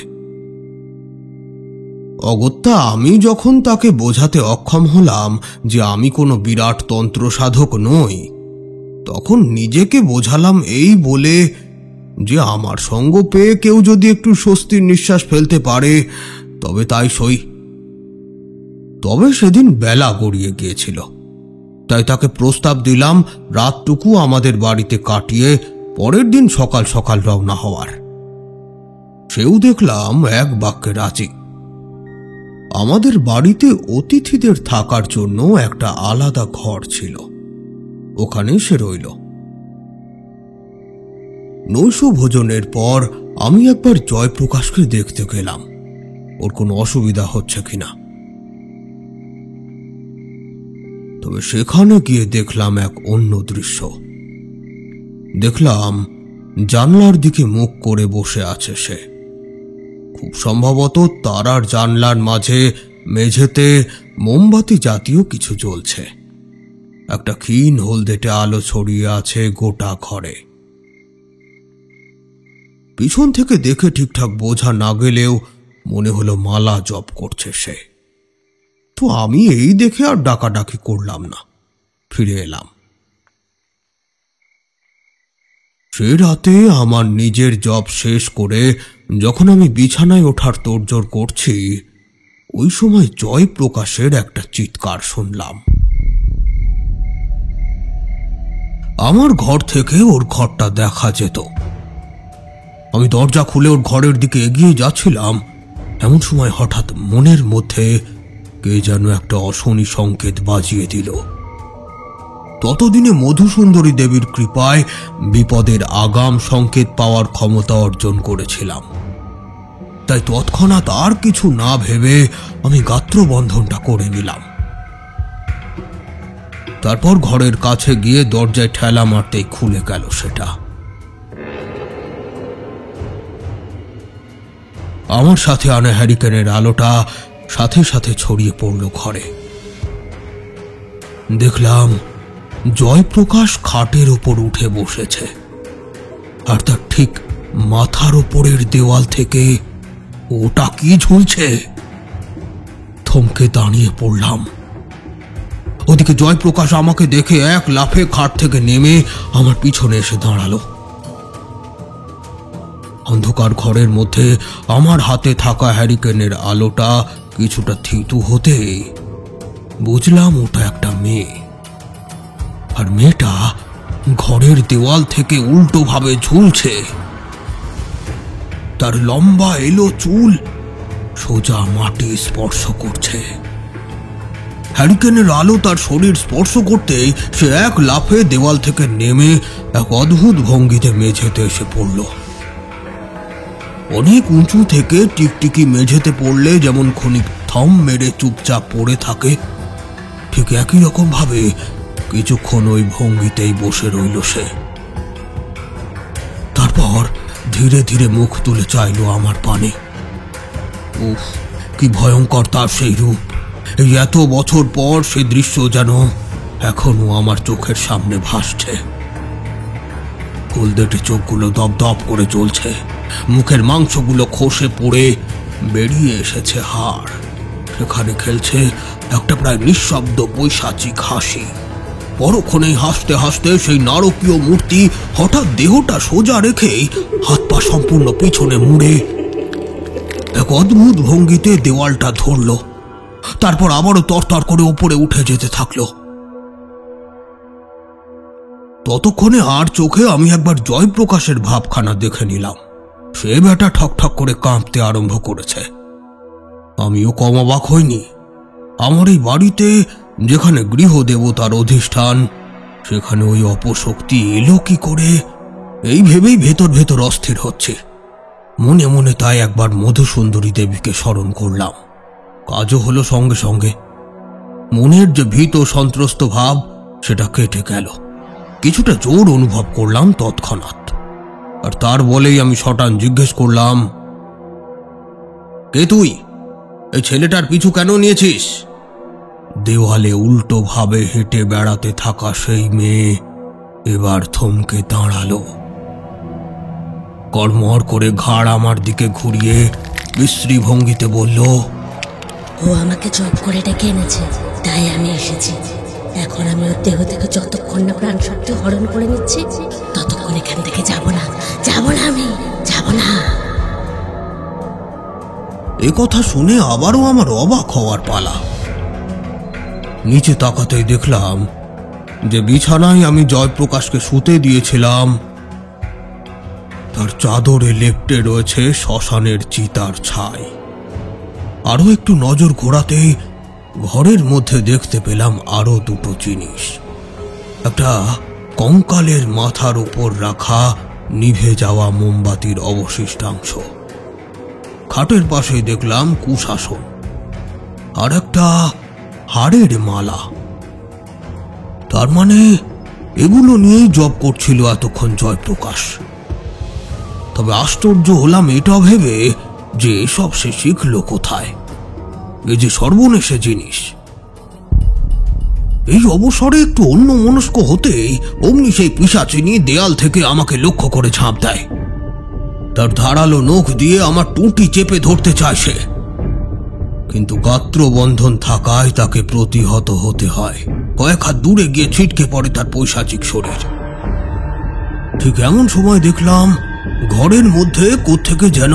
অগত্যা আমি যখন তাকে বোঝাতে অক্ষম হলাম যে আমি কোনো বিরাট তন্ত্র সাধক নই, তখন নিজেকে বোঝালাম এই বলে যে আমার সঙ্গ পেয়ে কেউ যদি একটু স্বস্তির নিঃশ্বাস ফেলতে পারে তবে তাই সই। তবে সেদিন বেলা গড়িয়ে গিয়েছিল, তাই তাকে প্রস্তাব দিলাম রাতটুকু আমাদের বাড়িতে কাটিয়ে পরের দিন সকাল সকাল রওনা হওয়ার। সেও দেখলাম এক বাক্যে রাজি। আমাদের বাড়িতে অতিথিদের থাকার জন্য একটা আলাদা ঘর ছিল, ওখানে সে রইল। নৈশ ভোজনের পর আমি একবার জয়প্রকাশকে দেখতে গেলাম, ওর কোনো অসুবিধা হচ্ছে কিনা। তবে সেখানে গিয়ে দেখলাম এক অন্য দৃশ্য। দেখলাম জানলার দিকে মুখ করে বসে আছে সে। খুব সম্ভবত তারার জানলার মাঝে মেঝেতে মোমবাতি জাতীয় কিছু জ্বলছে। একটা ক্ষীণ হলদেটে আলো ছড়িয়ে আছে গোটা ঘরে। পিছন থেকে দেখে ঠিকঠাক বোঝা না গেলেও মনে হলো মালা জপ করছে সে। তো আমি এই দেখে আর ডাকাডাকি করলাম না, ফিরে এলাম। সে রাতে আমার নিজের জব শেষ করে যখন আমি বিছানায় ওঠার তোড়জোড় করছি, ওই সময় জয়প্রকাশের একটা চিৎকার শুনলাম। আমার ঘর থেকে ওর ঘরটা দেখা যেত। আমি দরজা খুলে ওর ঘরের দিকে এগিয়ে যাচ্ছিলাম, এমন সময় হঠাৎ মনের মধ্যে কে যেন একটা অশনি সংকেত বাজিয়ে দিল। ততদিনে মধুসুন্দরী দেবীর কৃপায় বিপদের আগাম সংকেত পাওয়ার ক্ষমতা অর্জন করেছিলাম। তাই তৎক্ষণাৎ আর কিছু না ভেবে আমি গাত্রবন্ধনটা করে নিলাম। তারপর ঘরের কাছে গিয়ে দরজায় ঠেলা মারতেই খুলে গেল সেটা। আমার সাথে আনা হ্যারিকেনের আলোটা সাথে সাথে ছড়িয়ে পড়ল ঘরে। দেখলাম জয়প্রকাশ খাটের উপর উঠে বসেছে, আর তার ঠিক মাথার উপরের দেওয়াল থেকে ওটা কি ঝুলছে। থমকে দাঁড়িয়ে পড়লাম। ওদিকে জয়প্রকাশ আমাকে দেখে এক লাফে খাট থেকে নেমে আমার পিছনে এসে দাঁড়ালো। অন্ধকার ঘরের মধ্যে আমার হাতে থাকা হ্যারিকেনের আলোটা কিছুটা থিতু হতে বুঝলাম ওটা একটা মেয়ে, আর মেয়েটা ঘরের দেওয়াল থেকে উল্টো ভাবে ঝুলছে। তার লম্বা এলো চুল সোজা মাটি স্পর্শ করছে। হ্যারিকেনের আলো তার শরীর স্পর্শ করতেই সে এক লাফে দেওয়াল থেকে নেমে এক অদ্ভুত ভঙ্গিতে মেঝেতে এসে পড়ল। অনেক উঁচু থেকে টিকটিকি মেঝেতে পড়লে যেমন ক্ষণিক থম মেরে চুপচাপ পড়ে থাকে, ঠিক একই রকম ভাবে কিছুক্ষণ ওই ভঙ্গিতেই বসে রইল সে। তারপর ধীরে ধীরে মুখ তুলে চাইল আমার পানে। উফ, কি ভয়ঙ্কর তার সেই রূপ! এই এত বছর পর সে দৃশ্য যেন এখনো আমার চোখের সামনে ভাসছে। হলদেটে চোখগুলো দপ দপ করে জ্বলছে, মুখের মাংসগুলো খসে পড়ে বেরিয়ে এসেছে হাড়। সেখানে খেলছে একটা প্রায় নিঃশব্দ পৈশাচিক হাসি। পরক্ষণেই হাসতে হাসতে সেই নারকীয় মূর্তি হঠাৎ দেহটা সোজা রেখে হাত পা সম্পূর্ণ পিছনে মুড়ে এক অদ্ভুত ভঙ্গিতে দেওয়ালটা ধরল। তারপর আবারও তরতর করে উপরে উঠে যেতে থাকলো। ততক্ষণে আর চোখে আমি একবার জয়প্রকাশের ভাবখানা দেখে নিলাম। সে বেটা ঠক ঠক করে কাঁপতে আরম্ভ করেছে। আমিও কম অবাক হইনি। আমার এই বাড়িতে যেখানে গৃহদেবতার অধিষ্ঠান, সেখানে ওই অপশক্তি এলো কি করে, এই ভেবেই ভেতর ভেতর অস্থির হচ্ছে। মনে মনে তাই একবার মধুসুন্দরী দেবীকে স্মরণ করলাম। কাজও হলো সঙ্গে সঙ্গে। মনের যে ভীত সন্ত্রস্ত ভাব সেটা কেটে গেল। কিছুটা জোর অনুভব করলাম তৎক্ষণাৎ। আর তার বলেই আমি শটান জিজ্ঞেস করলাম, কে তুই? এই ছেলেটার পিছু কেন নিয়েছিস? দেওয়ালে উল্টো ভাবে হেঁটে বেড়াতে থাকা সেই মেয়ে এবার থমকে দাঁড়ালো। কড়মড় করে ঘাড় আমার দিকে ঘুরিয়ে বিশ্রী ভঙ্গিতে বলল, ও আমাকে জব করে ডেকে এনেছে, তাই আমি এসেছি। এখন আমি ওর দেহ থেকে যতক্ষণ না প্রাণ শক্তি হরণ করে নিচ্ছি, ততক্ষণ এখান থেকে যাব না আমি যাব না। এ কথা শুনে আবারও আমার অবাক হওয়ার পালা। নিচে তাকাতেই দেখলাম যে বিছানায় আমি জয়প্রকাশকে শুতে দিয়েছিলাম তার চাদরে লেপ্টে রয়েছে শ্মশানের চিতার ছাই। আরো একটু নজর ঘোরাতেই ঘরের মধ্যে দেখতে পেলাম আরো দুটো জিনিস। একটা কঙ্কালের মাথার উপর রাখা নিভে যাওয়া মোমবাতির অবশিষ্টাংশ, খাটের পাশে দেখলাম কুশাসন, আর একটা হাড়ের মালা। তার মানে এগুলো নিয়েই জব করছিল এতক্ষণ জয়প্রকাশ। তবে আশ্চর্য হলাম এটা ভেবে যে এসব সে শিখল কোথায়। এই যে সর্বনেশে জিনিস। এই অবসরে একটু অন্য মনস্ক হতেই অমনি সেই পিশাচিনি দেয়াল থেকে আমাকে লক্ষ্য করে ঝাঁপ দেয়। তার ধারালো নখ দিয়ে আমার টুটি চেপে ধরতে চায় সে, কিন্তু গাত্রবন্ধন থাকায় তাকে প্রতিহত হতে হয়। কয়েক হাত দূরে গিয়ে ছিটকে পড়ে তার পৈশাচিক শরীর। ঠিক এমন সময় দেখলাম ঘরের মধ্যে কোত্থেকে যেন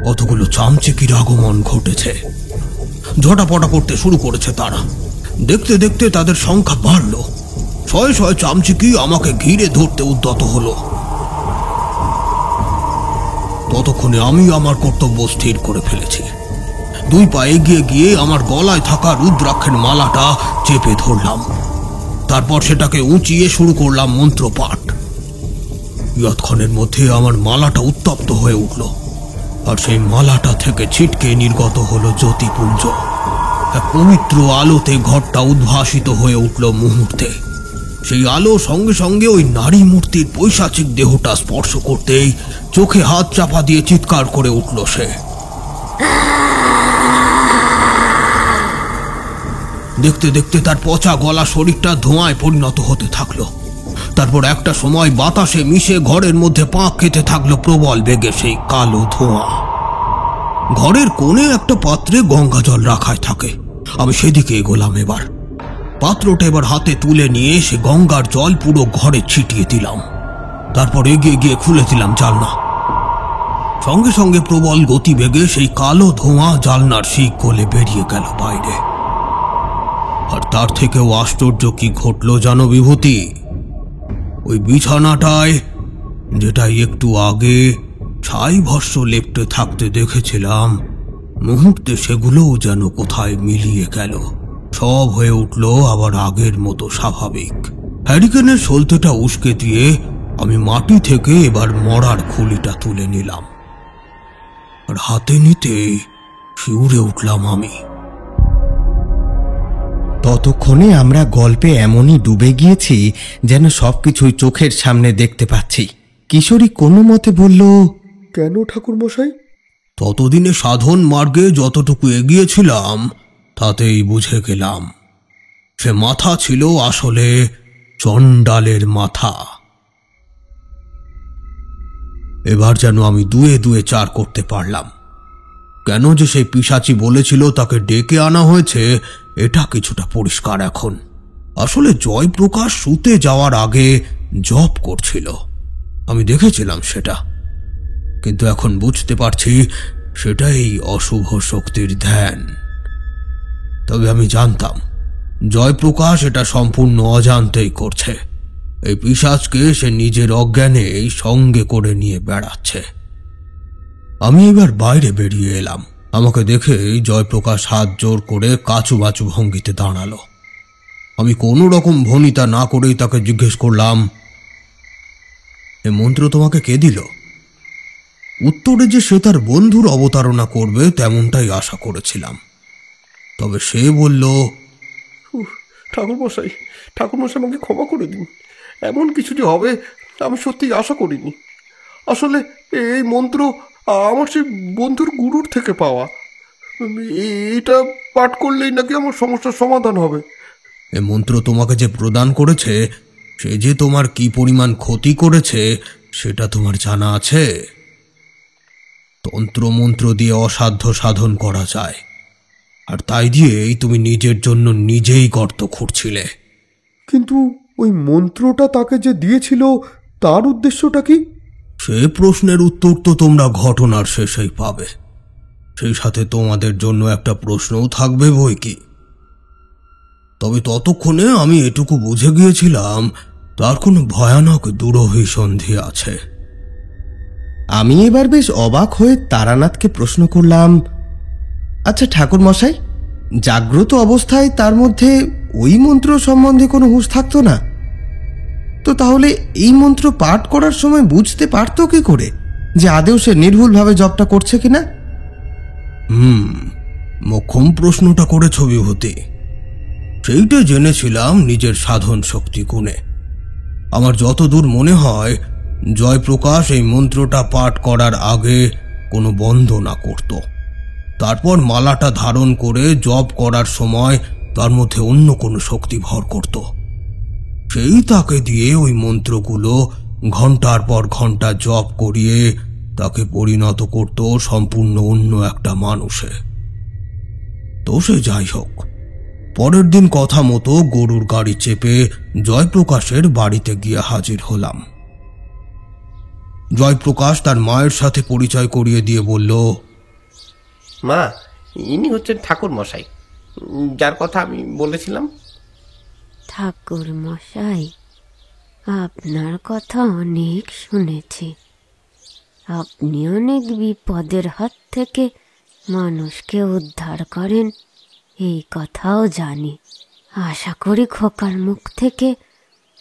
কতগুলো চামচিকির আগমন ঘটেছে। ঝটাপটা করতে শুরু করেছে তারা। দেখতে দেখতে তাদের সংখ্যা বাড়ল। শয়ে শয়ে চামচিকি আমাকে ঘিরে ধরতে উদ্যত হলো। ততক্ষণে আমি আমার কর্তব্য স্থির করে ফেলেছি। 2 পা এগিয়ে গিয়ে আমার গলায় থাকা রুদ্রাক্ষের মালাটা চেপে ধরলাম। তারপর সেটাকে উঁচিয়ে শুরু করলাম মন্ত্রপাঠ। যৎক্ষণের মধ্যে আমার মালাটা উত্তপ্ত হয়ে উঠল, আর সেই মালাটা থেকে ছিটকে নির্গত হলো জ্যোতিপুঞ্জ। এক পবিত্র আলোতে ঘরটা উদ্ভাসিত হয়ে উঠল মুহূর্তে। সেই আলো সঙ্গে সঙ্গে ওই নারী মূর্তির পৈশাচিক দেহটা স্পর্শ করতেই চোখে হাত চাপা দিয়ে চিৎকার করে উঠল সে। দেখতে দেখতে তার পচা গলা শরীরটা ধোঁয়ায় পরিণত হতে থাকলো। তারপর একটা সময় বাতাসে মিশে ঘরের মধ্যে পাক খেতে থাকলো প্রবল বেগে সেই কালো ধোঁয়া। ঘরের কোণে একটা পাত্রে গঙ্গা জল রাখাই থাকে। আমি সেদিকে এগোলাম। এবার পাত্রটা এবার হাতে তুলে নিয়ে সে গঙ্গার জল পুরো ঘরে ছিটিয়ে দিলাম। তারপর এগিয়ে গিয়ে খুলে দিলাম জানলা। সঙ্গে সঙ্গে প্রবল গতিবেগে সেই কালো ধোঁয়া জানলার শিক গলে বেরিয়ে গেল বাইরে। আর তার থেকেও আশ্চর্য কি ঘটলো জানো বিভূতি? ওই বিছানাটায় যেটা একটু আগে ছাই ভস্য লেপ্টে থাকতে দেখেছিলাম, মুহূর্তে সেগুলোও যেন কোথায় মিলিয়ে গেল। সব হয়ে উঠল আবার আগের মতো স্বাভাবিক। হ্যারিকেনের সলতেটা উস্কে দিয়ে আমি মাটি থেকে এবার মরার খুলিটা তুলে নিলাম, আর হাতে নিতেই শিউরে উঠলাম আমি। ততক্ষণে আমরা গল্পে এমনই ডুবে গিয়েছি যেন সবকিছুই চোখের সামনে দেখতে পাচ্ছি। কিশোরী কোনো মতে বলল, কেন ঠাকুরমশাই? ততদিনে সাধন মার্গে যতটুকু এগিয়েছিলাম তাতেই বুঝে গেলাম সে মাথা ছিল আসলে চণ্ডালের মাথা। এবার যেন আমি 2 2 4 করতে পারলাম। কেন যে সেই পিশাচি বলেছিল তাকে ডেকে আনা হয়েছে এটা কিছুটা পরিষ্কার এখন। আসলে জয়প্রকাশ শুতে যাওয়ার আগে জপ করছিল, আমি দেখেছিলাম সেটা। কিন্তু এখন বুঝতে পারছি সেটাই অশুভ শক্তির ধ্যান। তবে আমি জানতাম জয়প্রকাশ এটা সম্পূর্ণ অজান্তেই করছে। এই পিশাচকে সে নিজের অজ্ঞানেই সঙ্গে করে নিয়ে বেড়াচ্ছে। আমি এবার বাইরে বেরিয়ে এলাম। আমাকে দেখে জয়প্রকাশ হাত জোর করে কাচুবাচু ভঙ্গিতে দাঁড়ালো। আমি কোনো রকম ভনিতা না করেই তাকে জিজ্ঞেস করলাম, এ মন্ত্র তোমাকে কে দিল? উত্তরে যে সে তার বন্ধুর অবতারণা করবে তেমনটাই আশা করেছিলাম। তবে সে বলল, ঠাকুরমশাই আমাকে ক্ষমা করে দিন। এমন কিছু যে হবে আমি সত্যিই আশা করিনি। আসলে এই মন্ত্র আমার সেই বন্ধুর গুরুর থেকে পাওয়া। এটা পাঠ করলেই নাকি আমার সমস্যার সমাধান হবে। এ মন্ত্র তোমাকে যে প্রদান করেছে সে যে তোমার কি পরিমাণ ক্ষতি করেছে সেটা তোমার জানা আছে? তন্ত্র মন্ত্র দিয়ে অসাধ্য সাধন করা যায়, আর তাই দিয়েই তুমি নিজের জন্য নিজেই গর্ত খুঁড়ছিলে। কিন্তু ওই মন্ত্রটা তাকে যে দিয়েছিল তার উদ্দেশ্যটা কি? সে প্রশ্নের উত্তর তো তোমরা ঘটনার শেষেই পাবে। সেই সাথে তোমাদের জন্য একটা প্রশ্নও থাকবে বই কি। তবে ততক্ষণে আমি এটুকু বুঝে গিয়েছিলাম তার কোনো ভয়ানক দুরভিসন্ধি আছে। আমি এবার বেশ অবাক হয়ে তারানাথকে প্রশ্ন করলাম, আচ্ছা ঠাকুর মশাই, জাগ্রত অবস্থায় তার মধ্যে ওই মন্ত্র সম্বন্ধে কোনো হুঁশ থাকতো না তো তাহলে এই মন্ত্র পাঠ করার সময় বুঝতে পারতো কি করে যে আদেও সে নির্ভুলভাবে জপটা করছে কিনা? মোক্ষম প্রশ্নটা করেছ বিভূতি। সেইটা জেনেছিলাম নিজের সাধন শক্তি গুণে। আমার যতদূর মনে হয় জয়প্রকাশ এই মন্ত্রটা পাঠ করার আগে কোনো বন্দনা করত, তারপর মালাটা ধারণ করে জপ করার সময় তার মধ্যে অন্য কোনো শক্তি ভর করত। সেই তাকে দিয়ে ওই মন্ত্রগুলো ঘন্টার পর ঘন্টা জপ করিয়ে তাকে পরিণত করত সম্পূর্ণ অন্য একটা মানুষে। তো সে যাই হোক, পরের দিন কথা মতো গরুর গাড়ি চেপে জয়প্রকাশের বাড়িতে গিয়ে হাজির হলাম। জয়প্রকাশ তার মায়ের সাথে পরিচয় করিয়ে দিয়ে বলল, মা, ইনি হচ্ছেন ঠাকুর মশাই, যার কথা আমি বলেছিলাম। ঠাকুর মশাই, আপনার কথা অনেক শুনেছি। আপনি অনেক বিপদের হাত থেকে মানুষকে উদ্ধার করেন এই কথাও জানি। আশা করি খোকার মুখ থেকে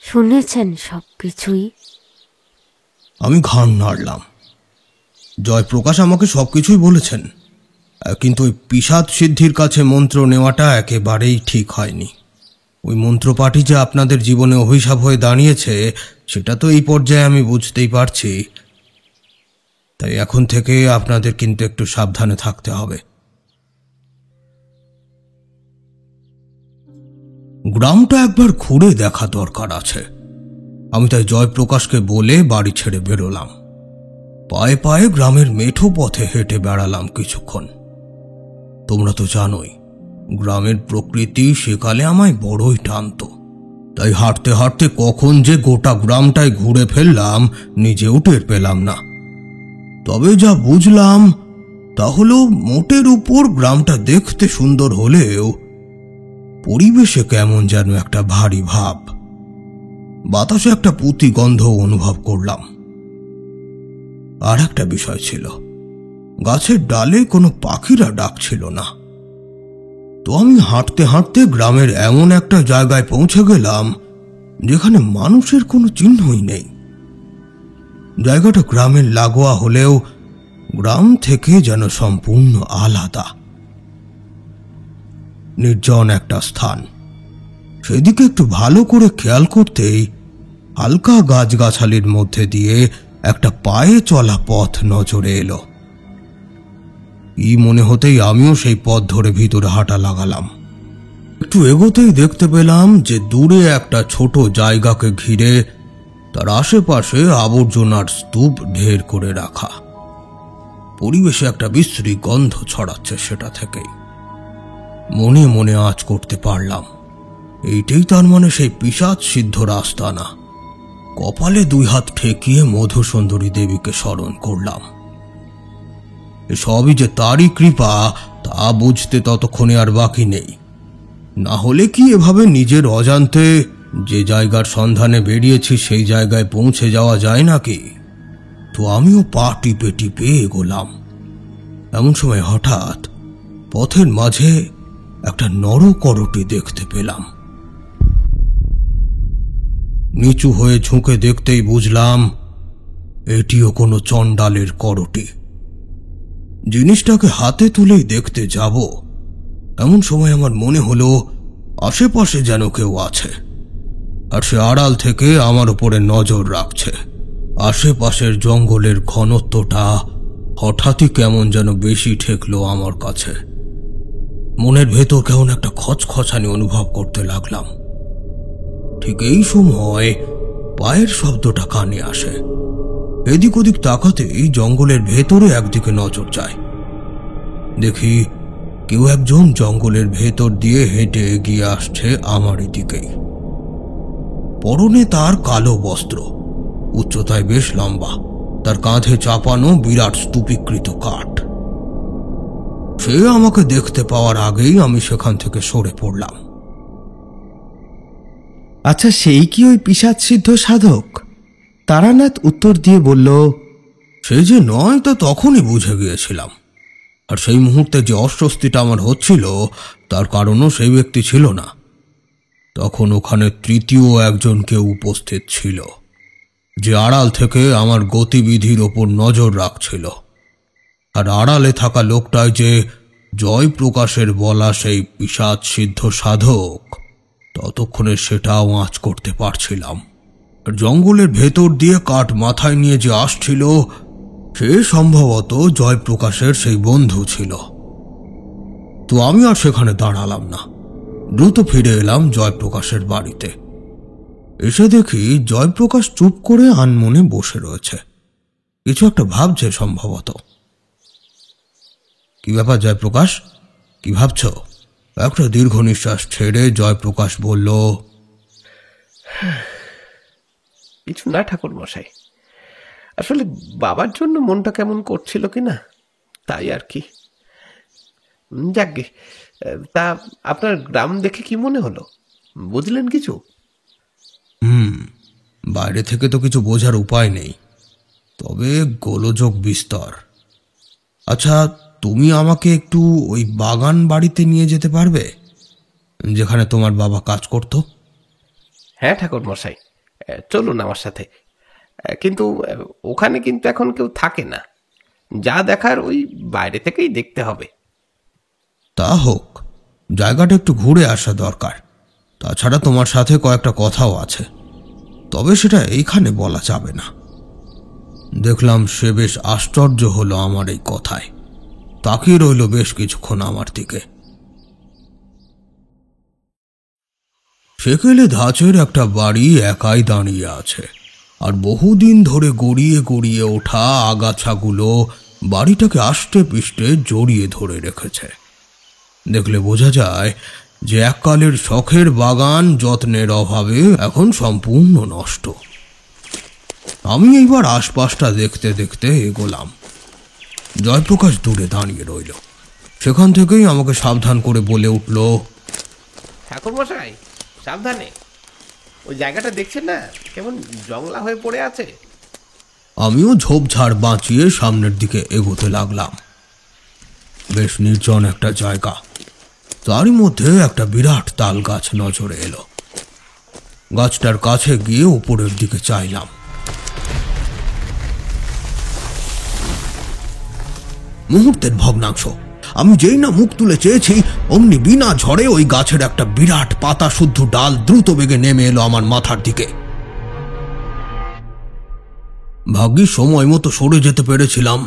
শুনেছেন সব কিছুই। আমি ঘাড় নাড়লাম। জয়প্রকাশ আমাকে সবকিছুই বলেছেন, কিন্তু ওই পিশাচ সিদ্ধির কাছে মন্ত্র নেওয়াটা একেবারেই ঠিক হয়নি। ওই মন্ত্রপাঠই যে আপনাদের জীবনে অভিশাপ হয়ে দাঁড়িয়েছে সেটা তো এই পর্যায়ে আমি বুঝতেই পারছি। তাই এখন থেকে আপনাদের কিন্তু একটু সাবধানে থাকতে হবে। গ্রামটা একবার ঘুরে দেখা দরকার আছে। আমি তাই জয়প্রকাশকে বলে বাড়ি ছেড়ে বেরোলাম। পায়ে পায়ে গ্রামের মেঠো পথে হেঁটে বেড়ালাম কিছুক্ষণ। তোমরা তো জানোই গ্রামের প্রকৃতি সেকালে আমায় বড়ই টানত। তাই হাঁটতে হাঁটতে কখন যে গোটা গ্রামটাই ঘুরে ফেললাম নিজেও টের পেলাম না। তবে যা বুঝলাম তা হলো মোটের উপর গ্রামটা দেখতে সুন্দর হলেও পরিবেশে কেমন যেন একটা ভারী ভাব। বাতাসে একটা পুঁতি গন্ধ অনুভব করলাম। আর একটা বিষয় ছিল, গাছের ডালে কোনো পাখিরা ডাকছিল না। তো আমি হাঁটতে হাঁটতে গ্রামের এমন একটা জায়গায় পৌঁছে গেলাম যেখানে মানুষের কোনো চিহ্নই নেই। জায়গাটা গ্রামের লাগোয়া হলেও গ্রাম থেকে যেন সম্পূর্ণ আলাদা। নির্জন একটা স্থান। সেদিকে একটু ভালো করে খেয়াল করতেই হালকা গাছগাছালির মধ্যে দিয়ে একটা পায়ে চলা পথ নজরে এলো। এই মনে হতেই আমিও সেই পথ ধরে ভিতরে হাঁটা লাগালাম। একটু এগোতেই দেখতে পেলাম যে দূরে একটা ছোট জায়গাকে ঘিরে তার আশেপাশে আবর্জনার স্তূপ ঢের করে রাখা। পরিবেশে একটা বিশ্রী গন্ধ ছড়াচ্ছে সেটা থেকেই। মনে মনে আঁচ করতে পারলাম এইটাই তার মানে সেই পিশাচ সিদ্ধ রাস্তা না। কপালে দুই হাত ঠেকিয়ে মধুসুন্দরী দেবীকে স্মরণ করলাম। সবই যে তারই কৃপা তা বুঝতে ততক্ষণে আর বাকি নেই। না হলে কি এভাবে নিজের অজান্তে যে জায়গার সন্ধানে বেরিয়েছি সেই জায়গায় পৌঁছে যাওয়া যায় নাকি? তো আমিও পা টিপে টিপে এগোলাম। এমন সময় হঠাৎ পথের মাঝে একটা নরকরটি দেখতে পেলাম। নিচু হয়ে ঝুঁকে দেখতেই বুঝলাম এটিও কোনো চণ্ডালের করটি। জিনিসটাকে হাতে তুলেই দেখতে যাব এমন সময় আমার মনে হলো আশেপাশে যেন কেউ আছে, আর সে আড়াল থেকে আমার উপরে নজর রাখছে। আশেপাশের জঙ্গলের ঘনত্বটা হঠাৎই কেমন যেন বেশি ঠেকলো আমার কাছে। মনের ভেতর কেমন একটা খচখচানি অনুভব করতে লাগলাম। ঠিক এই সময় পায়ের শব্দটা কানে আসে। এদিক ওদিক তাকাতেই জঙ্গলের ভেতরে একদিকে নজর যায়। দেখি কেউ একজন জঙ্গলের ভেতর দিয়ে হেঁটে এগিয়ে আসছে আমারই দিকেই। পরনে তার কালো বস্ত্র, উচ্চতায় বেশ লম্বা, তার কাঁধে চাপানো বিরাট স্তূপীকৃত কাঠ। সে আমাকে দেখতে পাওয়ার আগেই আমি সেখান থেকে সরে পড়লাম। আচ্ছা, সেই কি ওই পিশাচ সিদ্ধ সাধক? তারানাথ উত্তর দিয়ে বলল, সে যে নয় তা তখনই বুঝে গিয়েছিলাম। আর সেই মুহূর্তে যে অস্বস্তিটা আমার হচ্ছিল তার কারণও সেই ব্যক্তি ছিল না। তখন ওখানে তৃতীয় একজন কেউ উপস্থিত ছিল, যে আড়াল থেকে আমার গতিবিধির ওপর নজর রাখছিল। আর আড়ালে থাকা লোকটাই যে জয়প্রকাশের বলা সেই পিশাচ সিদ্ধ সাধক, ততক্ষণে সেটাও আঁচ করতে পারছিলাম। আর জঙ্গলের ভেতর দিয়ে কাঠ মাথায় নিয়ে যে আসছিল সে সম্ভবত জয়প্রকাশের সেই বন্ধু ছিল। তো আমি আর সেখানে দাঁড়ালাম না, দ্রুত ফিরে এলাম জয়প্রকাশের বাড়িতে। এসে দেখি জয়প্রকাশ চুপ করে আনমনে বসে রয়েছে, কিছু একটা ভাবছে সম্ভবত। কি ব্যাপার জয়প্রকাশ, কি ভাবছ? একটা দীর্ঘ নিঃশ্বাস ছেড়ে জয়প্রকাশ বলল, কিছু না ঠাকুর মশাই, আসলে বাবার জন্য মনটা কেমন করছিল কিনা তাই আর কি। যাকগে, তা আপনার গ্রাম দেখে কি মনে হলো, বুঝলেন কিছু? বাইরে থেকে তো কিছু বোঝার উপায় নেই, তবে গোলযোগ বিস্তর। আচ্ছা, তুমি আমাকে একটু ওই বাগান বাড়িতে নিয়ে যেতে পারবে, যেখানে তোমার বাবা কাজ করত? হ্যাঁ ঠাকুর মশাই, চলুন আমার সাথে। কিন্তু ওখানে কিন্তু এখন কেউ থাকে না, যা দেখার ওই বাইরে থেকেই দেখতে হবে। তা হোক, জায়গাটা একটু ঘুরে আসা দরকার। তাছাড়া তোমার সাথে কয়েকটা কথাও আছে, তবে সেটা এইখানে বলা যাবে না। দেখলাম সে বেশ আশ্চর্য হলো আমার এই কথায়, তাকিয়ে রইল বেশ কিছুক্ষণ আমার দিকে। সেকেলে ধাঁচের একটা বাড়ি একাই দাঁড়িয়ে আছে, আর বহুদিন ধরে গড়িয়ে গড়িয়ে ওঠা আগাছাগুলো বাড়িটাকে আষ্টে পিষ্টে জড়িয়ে ধরে রেখেছে। দেখলে বোঝা যায় যে এককালের শখের বাগান যত্নের অভাবে এখন সম্পূর্ণ নষ্ট। আমি এইবার আশপাশটা দেখতে দেখতে এগোলাম। জয়প্রকাশ দূরে দাঁড়িয়ে রইল। সেখান থেকেই আমাকে সাবধান করে বলে উঠল, ঠাকুর মশাই সাবধানে, ওই জায়গাটা দেখছেন না কেমন জংলা হয়ে পড়ে আছে। আমিও ঝোপঝাড় বাঁচিয়ে সামনের দিকে এগোতে লাগলাম। বেশ নির্জন একটা জায়গা, তারই মধ্যে একটা বিরাট তাল গাছ নজরে এলো। গাছটার কাছে গিয়ে উপরের দিকে চাইলাম। মুহূর্তের ভগ্নাংশ। আমি যেই না মুখ তুলে চেয়েছি, অমনি বিনা ঝড়ে ওই গাছের একটা বিরাট পাতা শুদ্ধ ডাল দ্রুত বেগে নেমে এলো আমার মাথার দিকে। ভাগ্যিস সময় মতো সরে যেতে পেরেছিলাম,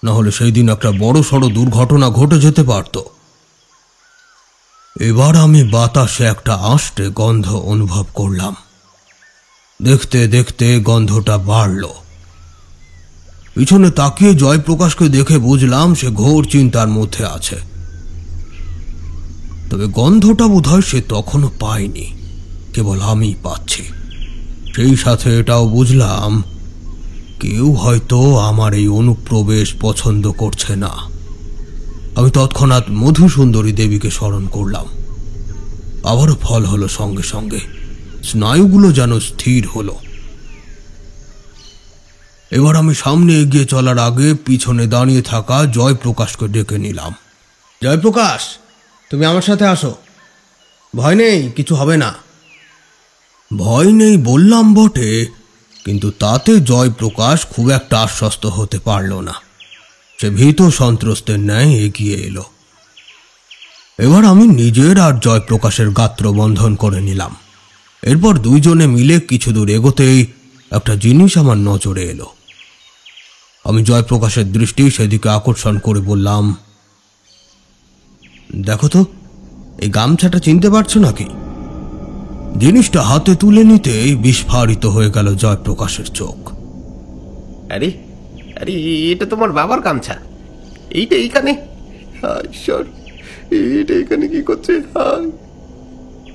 না হলে সেই দিন একটা বড় সড় দুর্ঘটনা ঘটে যেতে পারত। এবার আমি বাতাসে একটা আষ্টে গন্ধ অনুভব করলাম। দেখতে দেখতে গন্ধটা বাড়ল। পিছনে তাকিয়ে জয়প্রকাশকে দেখে বুঝলাম সে ঘোর চিন্তার মধ্যে আছে। তবে গন্ধটা বোধহয় সে তখনও পায়নি, কেবল আমি পাচ্ছি। সেই সাথে এটাও বুঝলাম কেউ হয়তো আমার এই অনুপ্রবেশ পছন্দ করছে না। আমি তৎক্ষণাৎ মধুসুন্দরী দেবীকে স্মরণ করলাম। আবারও ফল হলো সঙ্গে সঙ্গে, স্নায়ুগুলো যেন স্থির হলো। এবার আমি সামনে এগিয়ে চলার আগে পিছনে দাঁড়িয়ে থাকা জয়প্রকাশকে ডেকে নিলাম। জয়প্রকাশ, তুমি আমার সাথে আসো, ভয় নেই, কিছু হবে না। ভয় নেই বললাম বটে, কিন্তু তাতে জয়প্রকাশ খুব একটা আশ্বস্ত হতে পারল না। সে ভীত সন্ত্রস্তের ন্যায় এগিয়ে এলো। এবার আমি নিজের আর জয়প্রকাশের গাত্র বন্ধন করে নিলাম। এরপর দুইজনে মিলে কিছু দূর এগোতেই একটা জিনিস আমার নজরে এলো। আমি জয়প্রকাশের দৃষ্টি সেদিকে আকর্ষণ করে বললাম, দেখো তো, এই গামছাটা চিনতে পারছো নাকি? জিনিসটা হাতে তুলে নিতেই বিস্ফারিত হয়ে গেল জয়প্রকাশের চোখ। আরে আরে, এটা তোমার বাবার গামছা, এইটা এইখানে। ঈশ্বর, এটা এখানে কি করছে?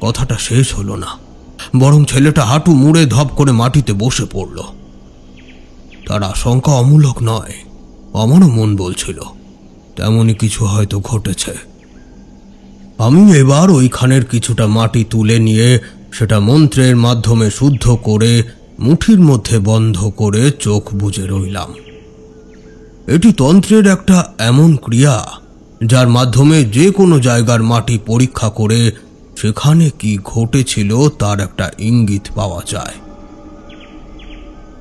কথাটা শেষ হলো না, বরং ছেলেটা হাঁটু মুড়ে ধপ করে মাটিতে বসে পড়ল। তার আশঙ্কা অমূলক নয়, আমারও মন বলছিল তেমনই কিছু হয়তো ঘটেছে। আমি এবার ওইখানের কিছুটা মাটি তুলে নিয়ে সেটা মন্ত্রের মাধ্যমে শুদ্ধ করে মুঠির মধ্যে বন্ধ করে চোখ বুজে রইলাম। এটি তন্ত্রের একটা এমন ক্রিয়া যার মাধ্যমে যে কোনো জায়গার মাটি পরীক্ষা করে সেখানে কি ঘটেছিল তার একটা ইঙ্গিত পাওয়া যায়।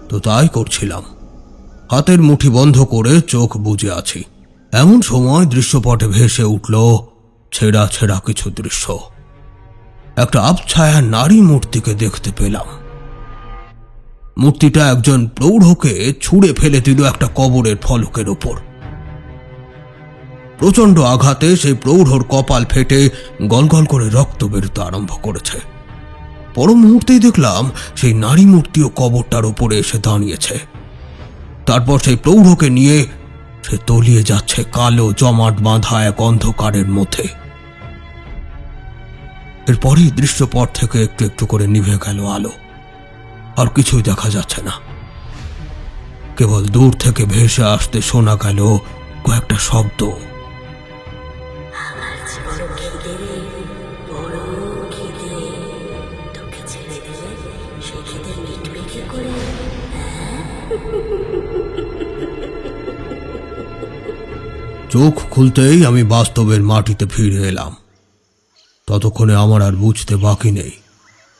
তো তাই করছিলাম, হাতের মুঠি বন্ধ করে চোখ বুজে আছি। এমন সময় দৃশ্যপটে ভেসে উঠল ছেঁড়া ছেঁড়া কিছু দৃশ্য। একটা আবছায়া নারী মূর্তিকে দেখতে পেলাম। মূর্তিটা একজন প্রৌঢ়কে ছুঁড়ে ফেলে দিল একটা কবরের ফলকের ওপর। প্রচন্ড আঘাতে সেই প্রৌঢ়র কপাল ফেটে গলগল করে রক্ত বেরোতে আরম্ভ করেছে। পর মুহূর্তেই দেখলাম সেই নারী মূর্তিও কবরটার উপরে এসে দাঁড়িয়েছে। তারপর সেই প্রৌঢ়কে নিয়ে সে তলিয়ে যাচ্ছে কালো জমাট বাঁধা এক অন্ধকারের মধ্যে। এরপরই দৃশ্যপট থেকে একটু একটু করে নিভে গেল আলো, আর কিছুই দেখা যাচ্ছে না। কেবল দূর থেকে ভেসে আসতে শোনা গেল কয়েকটা শব্দ। চোখ খুলতেই আমি বাস্তবের মাটিতে ফিরে এলাম। ততক্ষণে আমার আর বুঝতে বাকি নেই,